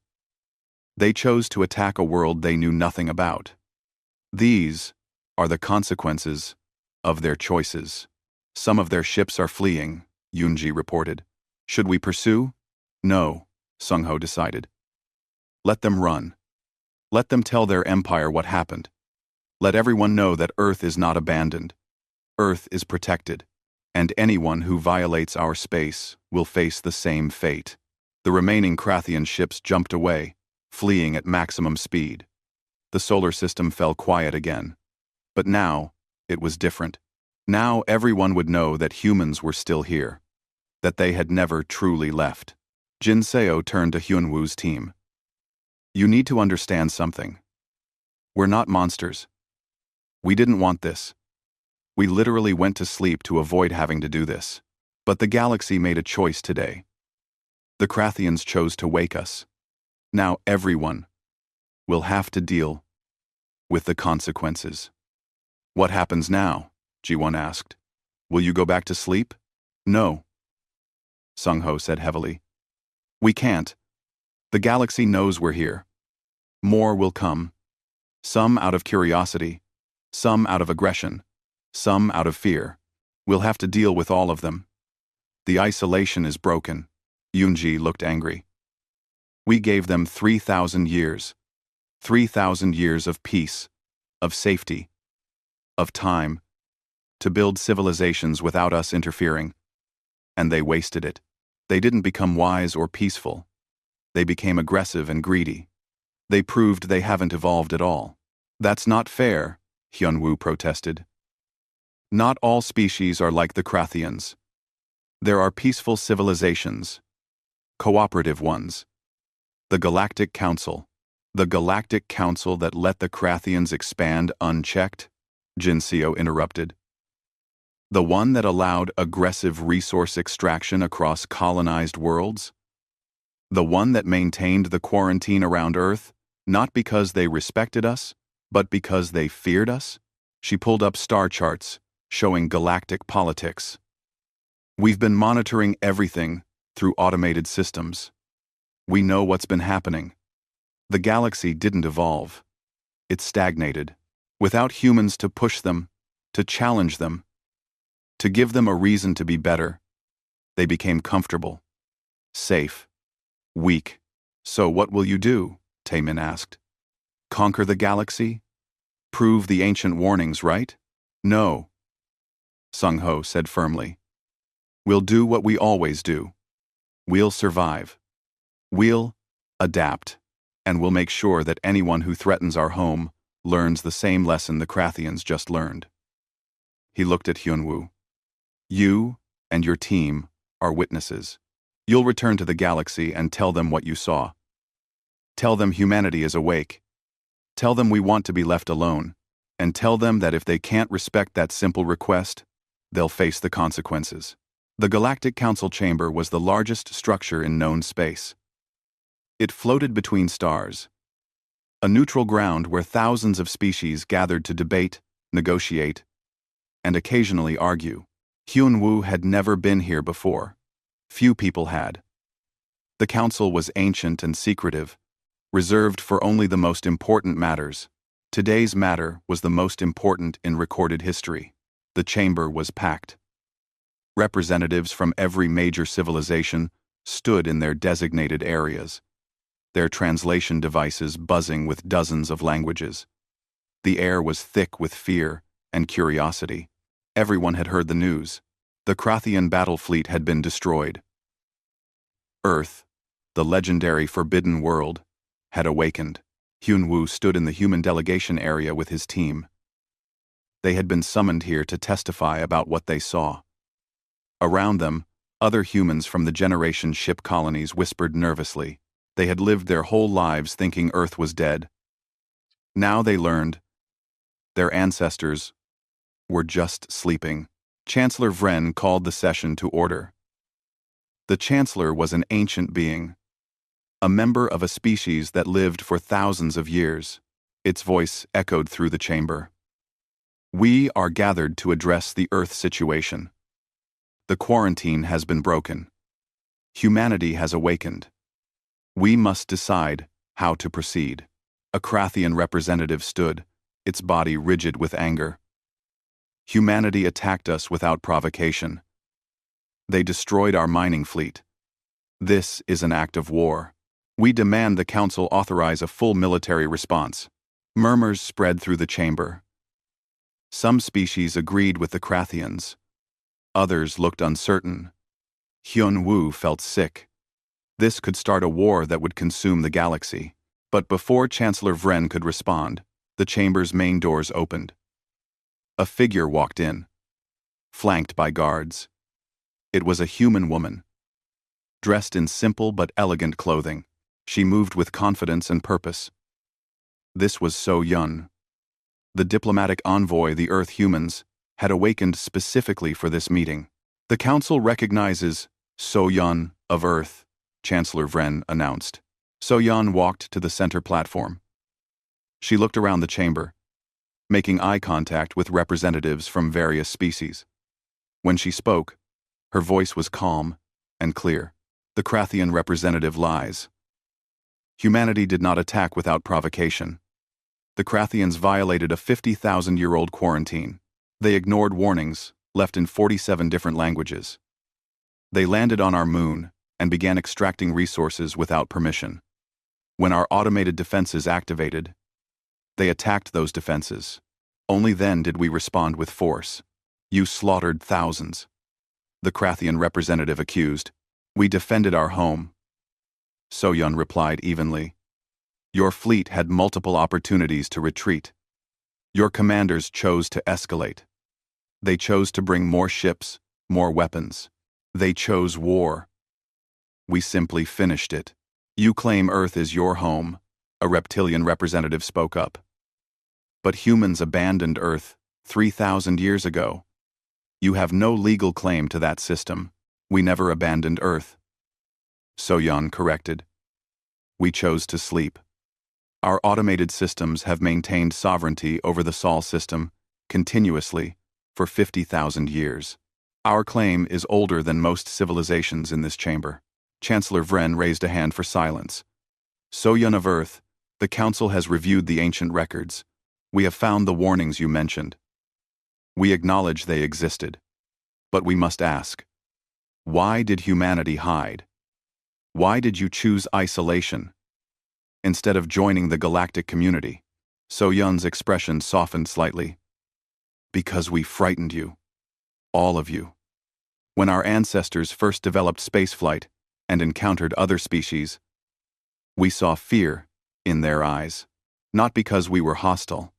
A: They chose to attack a world they knew nothing about. These are the consequences of their choices. Some of their ships are fleeing, Yoonji reported. Should we pursue? No, Sung-ho decided. Let them run. Let them tell their empire what happened. Let everyone know that Earth is not abandoned. Earth is protected, and anyone who violates our space will face the same fate. The remaining Krathian ships jumped away, fleeing at maximum speed. The solar system fell quiet again. But now, it was different. Now everyone would know that humans were still here, that they had never truly left. Jin Seo turned to Hyunwoo's team. You need to understand something. We're not monsters. We didn't want this. We literally went to sleep to avoid having to do this. But the galaxy made a choice today. The Krathians chose to wake us. Now everyone will have to deal with the consequences. What happens now? Ji-won asked. Will you go back to sleep? No, Sung-ho said heavily. We can't. The galaxy knows we're here. More will come. Some out of curiosity, some out of aggression, some out of fear. We'll have to deal with all of them. The isolation is broken. Yoonji looked angry. We gave them 3,000 years. 3,000 years of peace, of safety, of time, to build civilizations without us interfering. And they wasted it. They didn't become wise or peaceful. They became aggressive and greedy. They proved they haven't evolved at all. That's not fair, Hyunwoo protested. Not all species are like the Krathians. There are peaceful civilizations, cooperative ones. The Galactic Council that let the Krathians expand unchecked, Jin Seo interrupted. The one that allowed aggressive resource extraction across colonized worlds? The one that maintained the quarantine around Earth, not because they respected us, but because they feared us? She pulled up star charts, showing galactic politics. We've been monitoring everything through automated systems. We know what's been happening. The galaxy didn't evolve. It stagnated. Without humans to push them, to challenge them, to give them a reason to be better, they became comfortable, safe, weak. So what will you do? Taemin asked. Conquer the galaxy? Prove the ancient warnings right? No, Sung-ho said firmly. We'll do what we always do. We'll survive. We'll adapt. And we'll make sure that anyone who threatens our home learns the same lesson the Krathians just learned. He looked at Hyunwoo. You and your team are witnesses. You'll return to the galaxy and tell them what you saw. Tell them humanity is awake. Tell them we want to be left alone. And tell them that if they can't respect that simple request, they'll face the consequences. The Galactic Council chamber was the largest structure in known space. It floated between stars, a neutral ground where thousands of species gathered to debate, negotiate, and occasionally argue. Hyunwoo had never been here before. Few people had. The council was ancient and secretive, reserved for only the most important matters. Today's matter was the most important in recorded history. The chamber was packed. Representatives from every major civilization stood in their designated areas, their translation devices buzzing with dozens of languages. The air was thick with fear and curiosity. Everyone had heard the news. The Krathian battle fleet had been destroyed. Earth, the legendary Forbidden World, had awakened. Hyunwoo stood in the human delegation area with his team. They had been summoned here to testify about what they saw. Around them, other humans from the generation ship colonies whispered nervously. They had lived their whole lives thinking Earth was dead. Now they learned their ancestors were just sleeping. Chancellor Vren called the session to order. The Chancellor was an ancient being, a member of a species that lived for thousands of years. Its voice echoed through the chamber. We are gathered to address the Earth situation. The quarantine has been broken. Humanity has awakened. We must decide how to proceed. A Krathian representative stood, its body rigid with anger. Humanity attacked us without provocation. They destroyed our mining fleet. This is an act of war. We demand the Council authorize a full military response. Murmurs spread through the chamber. Some species agreed with the Krathians. Others looked uncertain. Hyunwoo felt sick. This could start a war that would consume the galaxy. But before Chancellor Vren could respond, the chamber's main doors opened. A figure walked in. flanked by guards. It was a human woman, dressed in simple but elegant clothing. She moved with confidence and purpose. This was So-Yun, the diplomatic envoy the Earth humans had awakened specifically for this meeting. The Council recognizes So-Yun of Earth, Chancellor Vren announced. So-Yun walked to the center platform. She looked around the chamber, making eye contact with representatives from various species. When she spoke, her voice was calm and clear. The Krathian representative lies. Humanity did not attack without provocation. The Krathians violated a 50,000-year-old quarantine. They ignored warnings, left in 47 different languages. They landed on our moon and began extracting resources without permission. When our automated defenses activated, they attacked those defenses. Only then did we respond with force. You slaughtered thousands. The Krathian representative accused. We defended our home. So-Yun replied evenly. Your fleet had multiple opportunities to retreat. Your commanders chose to escalate. They chose to bring more ships, more weapons. They chose war. We simply finished it. You claim Earth is your home, a reptilian representative spoke up. But humans abandoned Earth 3,000 years ago. You have no legal claim to that system. We never abandoned Earth. So-Yun corrected. We chose to sleep. Our automated systems have maintained sovereignty over the Sol system continuously for 50,000 years. Our claim is older than most civilizations in this chamber. Chancellor Vren raised a hand for silence. So-Yun of Earth, the Council has reviewed the ancient records. We have found the warnings you mentioned. We acknowledge they existed. But we must ask, why did humanity hide? Why did you choose isolation instead of joining the galactic community? So-Yun's expression softened slightly. Because we frightened you. All of you. When our ancestors first developed spaceflight and encountered other species, we saw fear in their eyes, not because we were hostile,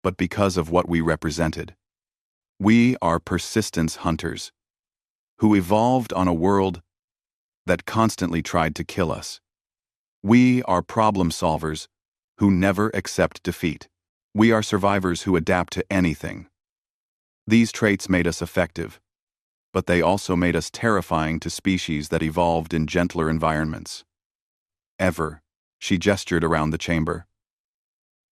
A: but because of what we represented. We are persistence hunters, who evolved on a world that constantly tried to kill us. We are problem solvers who never accept defeat. We are survivors who adapt to anything. These traits made us effective, but they also made us terrifying to species that evolved in gentler environments. She gestured around the chamber.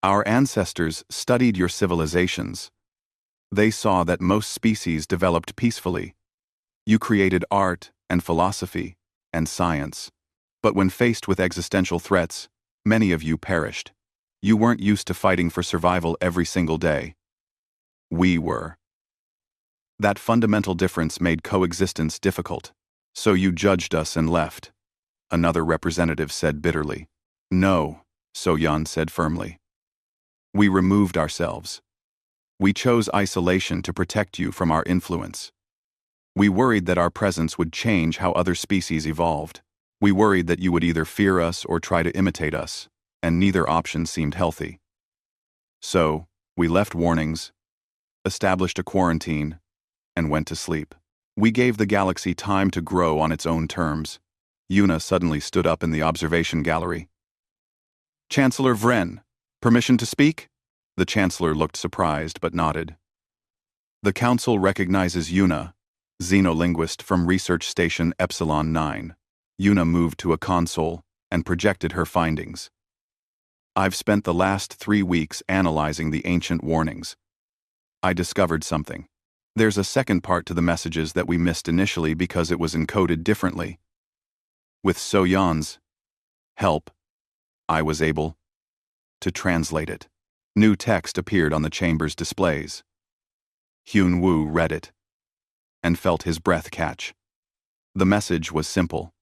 A: Our ancestors studied your civilizations. They saw that most species developed peacefully. You created art and philosophy and science. But when faced with existential threats, many of you perished. You weren't used to fighting for survival every single day. We were. That fundamental difference made coexistence difficult. So you judged us and left. Another representative said bitterly. No, So-Yun said firmly. We removed ourselves. We chose isolation to protect you from our influence. We worried that our presence would change how other species evolved. We worried that you would either fear us or try to imitate us, and neither option seemed healthy. So, we left warnings, established a quarantine, and went to sleep. We gave the galaxy time to grow on its own terms. Yuna suddenly stood up in the observation gallery. Chancellor Vren, permission to speak? The Chancellor looked surprised but nodded. The Council recognizes Yuna, xenolinguist from Research Station Epsilon 9. Yuna moved to a console and projected her findings. I've spent the last 3 weeks analyzing the ancient warnings. I discovered something. There's a second part to the messages that we missed initially because it was encoded differently. With So-Yun's help, I was able to translate it. New text appeared on the chamber's displays. Hyun-Woo read it and felt his breath catch. The message was simple.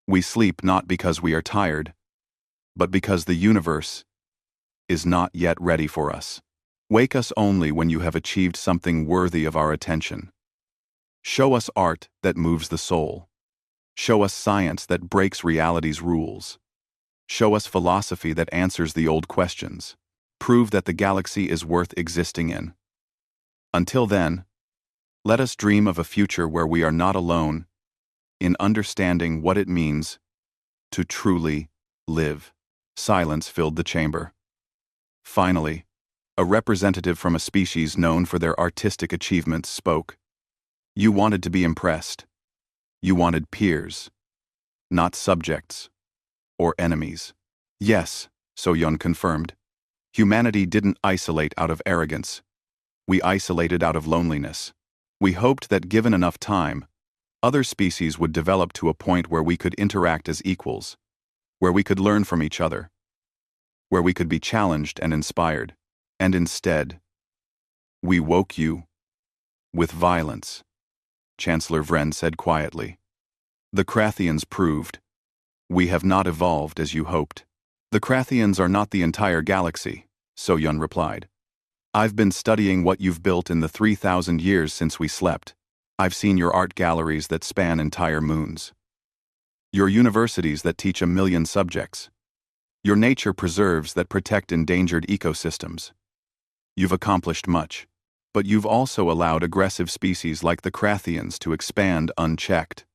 A: We sleep not because we are tired, but because the universe is not yet ready for us. Wake us only when you have achieved something worthy of our attention. Show us art that moves the soul. Show us science that breaks reality's rules. Show us philosophy that answers the old questions. Prove that the galaxy is worth existing in. Until then, Let us dream of a future where we are not alone in understanding what it means to truly live. Silence filled the chamber. Finally, a representative from a species known for their artistic achievements spoke. You wanted to be impressed. You wanted peers, not subjects or enemies. Yes, So-Yun confirmed. Humanity didn't isolate out of arrogance. We isolated out of loneliness. We hoped that given enough time, other species would develop to a point where we could interact as equals, where we could learn from each other, where we could be challenged and inspired. And instead, we woke you with violence, Chancellor Vren said quietly. The Krathians proved, we have not evolved as you hoped. The Krathians are not the entire galaxy, So-Yun replied. I've been studying what you've built in the 3,000 years since we slept. I've seen your art galleries that span entire moons. Your universities that teach 1 million subjects. Your nature preserves that protect endangered ecosystems. You've accomplished much, but you've also allowed aggressive species like the Krathians to expand unchecked.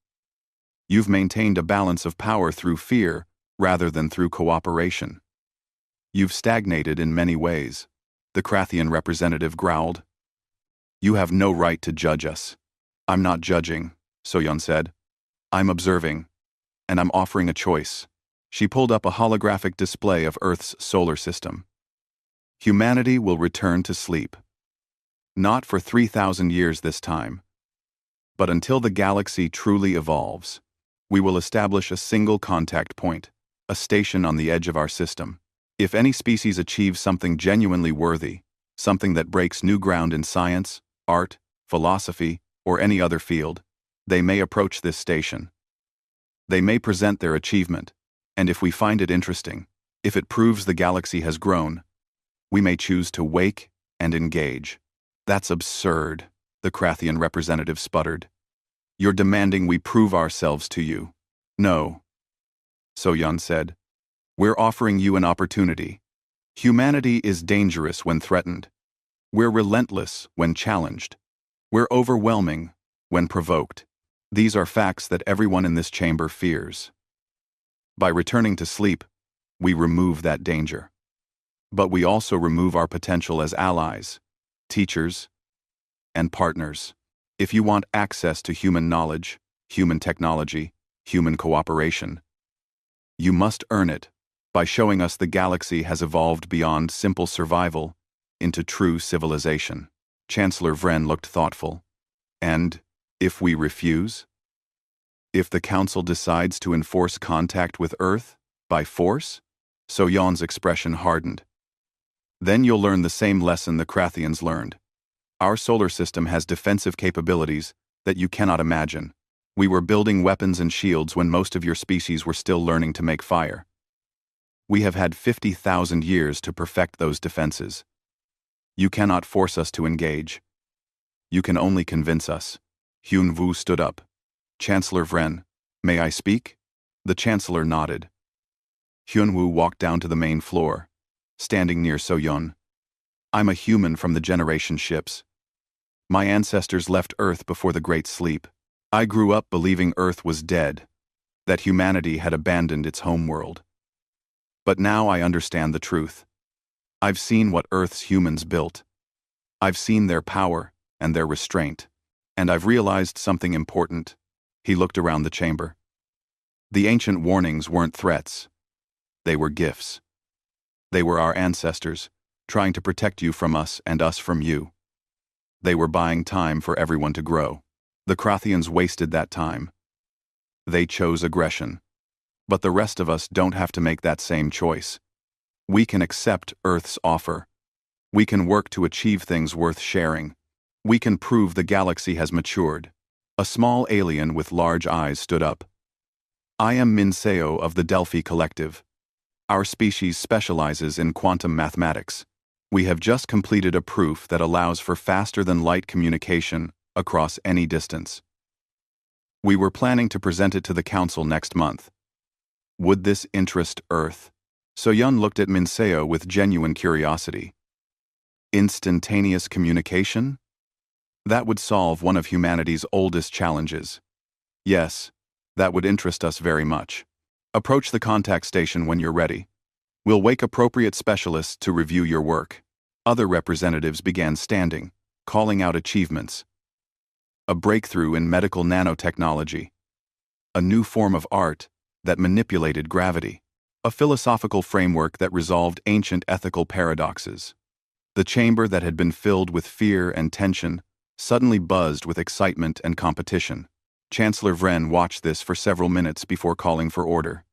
A: You've maintained a balance of power through fear rather than through cooperation. You've stagnated in many ways, the Krathian representative growled. You have no right to judge us. I'm not judging, So-Yun said. I'm observing, and I'm offering a choice. She pulled up a holographic display of Earth's solar system. Humanity will return to sleep. Not for 3,000 years this time, but until the galaxy truly evolves. We will establish a single contact point, a station on the edge of our system. If any species achieves something genuinely worthy, something that breaks new ground in science, art, philosophy, or any other field, they may approach this station. They may present their achievement, and if we find it interesting, if it proves the galaxy has grown, we may choose to wake and engage. That's absurd, the Krathian representative sputtered. You're demanding we prove ourselves to you. No, So-Yun said. We're offering you an opportunity. Humanity is dangerous when threatened. We're relentless when challenged. We're overwhelming when provoked. These are facts that everyone in this chamber fears. By returning to sleep, we remove that danger. But we also remove our potential as allies, teachers, and partners. If you want access to human knowledge, human technology, human cooperation, you must earn it by showing us the galaxy has evolved beyond simple survival into true civilization. Chancellor Vren looked thoughtful. And if we refuse? If the Council decides to enforce contact with Earth by force? So-Yun's expression hardened. Then you'll learn the same lesson the Krathians learned. Our solar system has defensive capabilities that you cannot imagine. We were building weapons and shields when most of your species were still learning to make fire. We have had 50,000 years to perfect those defenses. You cannot force us to engage. You can only convince us. Hyun-Woo stood up. Chancellor Vren, may I speak? The Chancellor nodded. Hyun-Woo walked down to the main floor, standing near So-Yun. I'm a human from the generation ships. My ancestors left Earth before the Great Sleep. I grew up believing Earth was dead, that humanity had abandoned its homeworld. But now I understand the truth. I've seen what Earth's humans built. I've seen their power and their restraint, and I've realized something important. He looked around the chamber. The ancient warnings weren't threats. They were gifts. They were our ancestors, trying to protect you from us and us from you. They were buying time for everyone to grow. The Krathians wasted that time. They chose aggression. But the rest of us don't have to make that same choice. We can accept Earth's offer. We can work to achieve things worth sharing. We can prove the galaxy has matured. A small alien with large eyes stood up. I am Minseo of the Delphi Collective. Our species specializes in quantum mathematics. We have just completed a proof that allows for faster-than-light communication across any distance. We were planning to present it to the Council next month. Would this interest Earth? So-Yun looked at Minseo with genuine curiosity. Instantaneous communication? That would solve one of humanity's oldest challenges. Yes, that would interest us very much. Approach the contact station when you're ready. We'll wake appropriate specialists to review your work. Other representatives began standing, calling out achievements. A breakthrough in medical nanotechnology. A new form of art that manipulated gravity. A philosophical framework that resolved ancient ethical paradoxes. The chamber that had been filled with fear and tension suddenly buzzed with excitement and competition. Chancellor Vren watched this for several minutes before calling for order.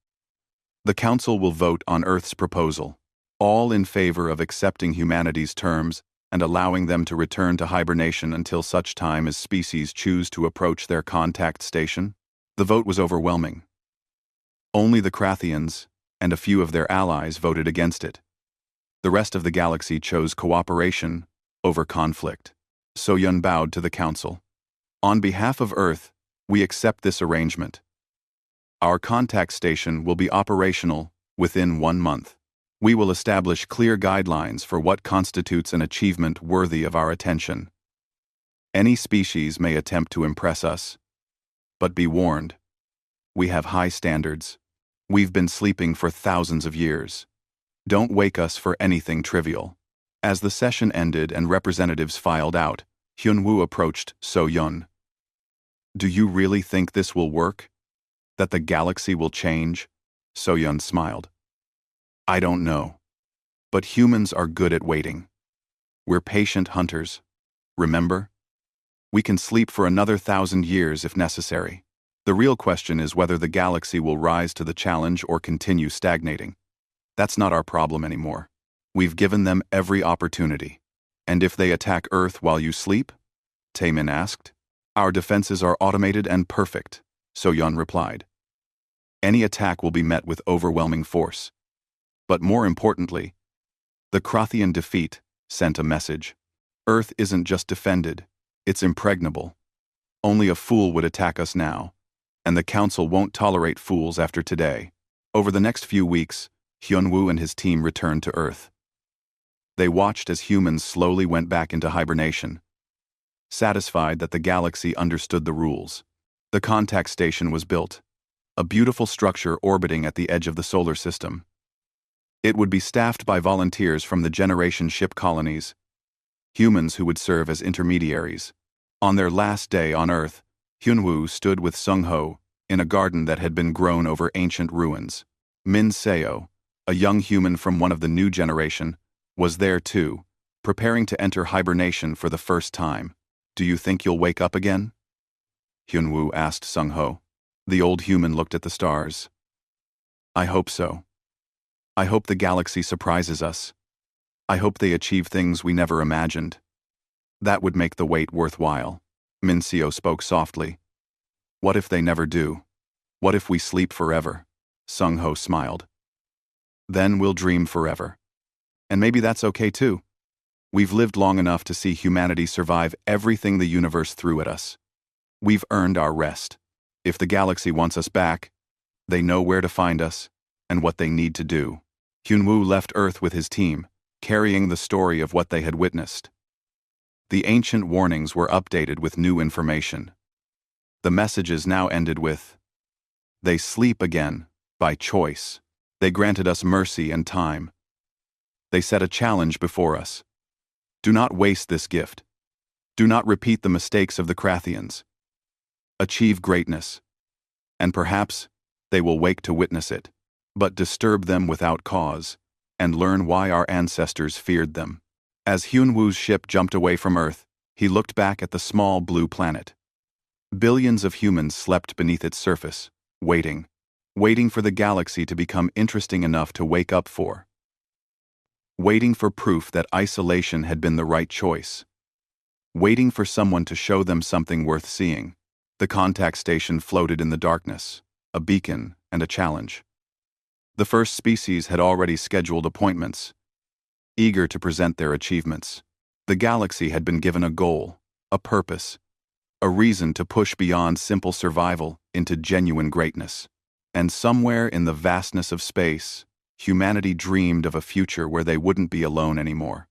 A: The Council will vote on Earth's proposal, all in favor of accepting humanity's terms and allowing them to return to hibernation until such time as species choose to approach their contact station. The vote was overwhelming. Only the Krathians and a few of their allies voted against it. The rest of the galaxy chose cooperation over conflict. So-Yun bowed to the Council. On behalf of Earth, we accept this arrangement. Our contact station will be operational within 1 month. We will establish clear guidelines for what constitutes an achievement worthy of our attention. Any species may attempt to impress us, but be warned, we have high standards. We've been sleeping for thousands of years. Don't wake us for anything trivial. As the session ended and representatives filed out, Hyun-woo approached So-Yun. Do you really think this will work? That the galaxy will change? So-Yun smiled. I don't know. But humans are good at waiting. We're patient hunters. Remember? We can sleep for another 1,000 years if necessary. The real question is whether the galaxy will rise to the challenge or continue stagnating. That's not our problem anymore. We've given them every opportunity. And if they attack Earth while you sleep? Taemin asked. Our defenses are automated and perfect, So-Yun replied. Any attack will be met with overwhelming force. But more importantly, the Krathian defeat sent a message. Earth isn't just defended, it's impregnable. Only a fool would attack us now, and the Council won't tolerate fools after today. Over the next few weeks, Hyun-woo and his team returned to Earth. They watched as humans slowly went back into hibernation. Satisfied that the galaxy understood the rules, the contact station was built, a beautiful structure orbiting at the edge of the solar system. It would be staffed by volunteers from the generation ship colonies, humans who would serve as intermediaries. On their last day on Earth, Hyun-woo stood with Sung-ho in a garden that had been grown over ancient ruins. Min Seo, a young human from one of the new generation, was there too, preparing to enter hibernation for the first time. Do you think you'll wake up again? Hyun-woo asked Sung-ho. The old human looked at the stars. I hope so. I hope the galaxy surprises us. I hope they achieve things we never imagined. That would make the wait worthwhile. Min Seo spoke softly. What if they never do? What if we sleep forever? Sung-ho smiled. Then we'll dream forever. And maybe that's okay too. We've lived long enough to see humanity survive everything the universe threw at us. We've earned our rest. If the galaxy wants us back, they know where to find us and what they need to do. Hyun-woo left Earth with his team, carrying the story of what they had witnessed. The ancient warnings were updated with new information. The messages now ended with, they sleep again, by choice. They granted us mercy and time. They set a challenge before us. Do not waste this gift. Do not repeat the mistakes of the Krathians. Achieve greatness. And perhaps they will wake to witness it, but disturb them without cause, and learn why our ancestors feared them. As Hyun-woo's ship jumped away from Earth, he looked back at the small blue planet. Billions of humans slept beneath its surface, waiting for the galaxy to become interesting enough to wake up for. Waiting for proof that isolation had been the right choice. Waiting for someone to show them something worth seeing. The contact station floated in the darkness, a beacon and a challenge. The first species had already scheduled appointments, eager to present their achievements. The galaxy had been given a goal, a purpose, a reason to push beyond simple survival into genuine greatness. And somewhere in the vastness of space, humanity dreamed of a future where they wouldn't be alone anymore.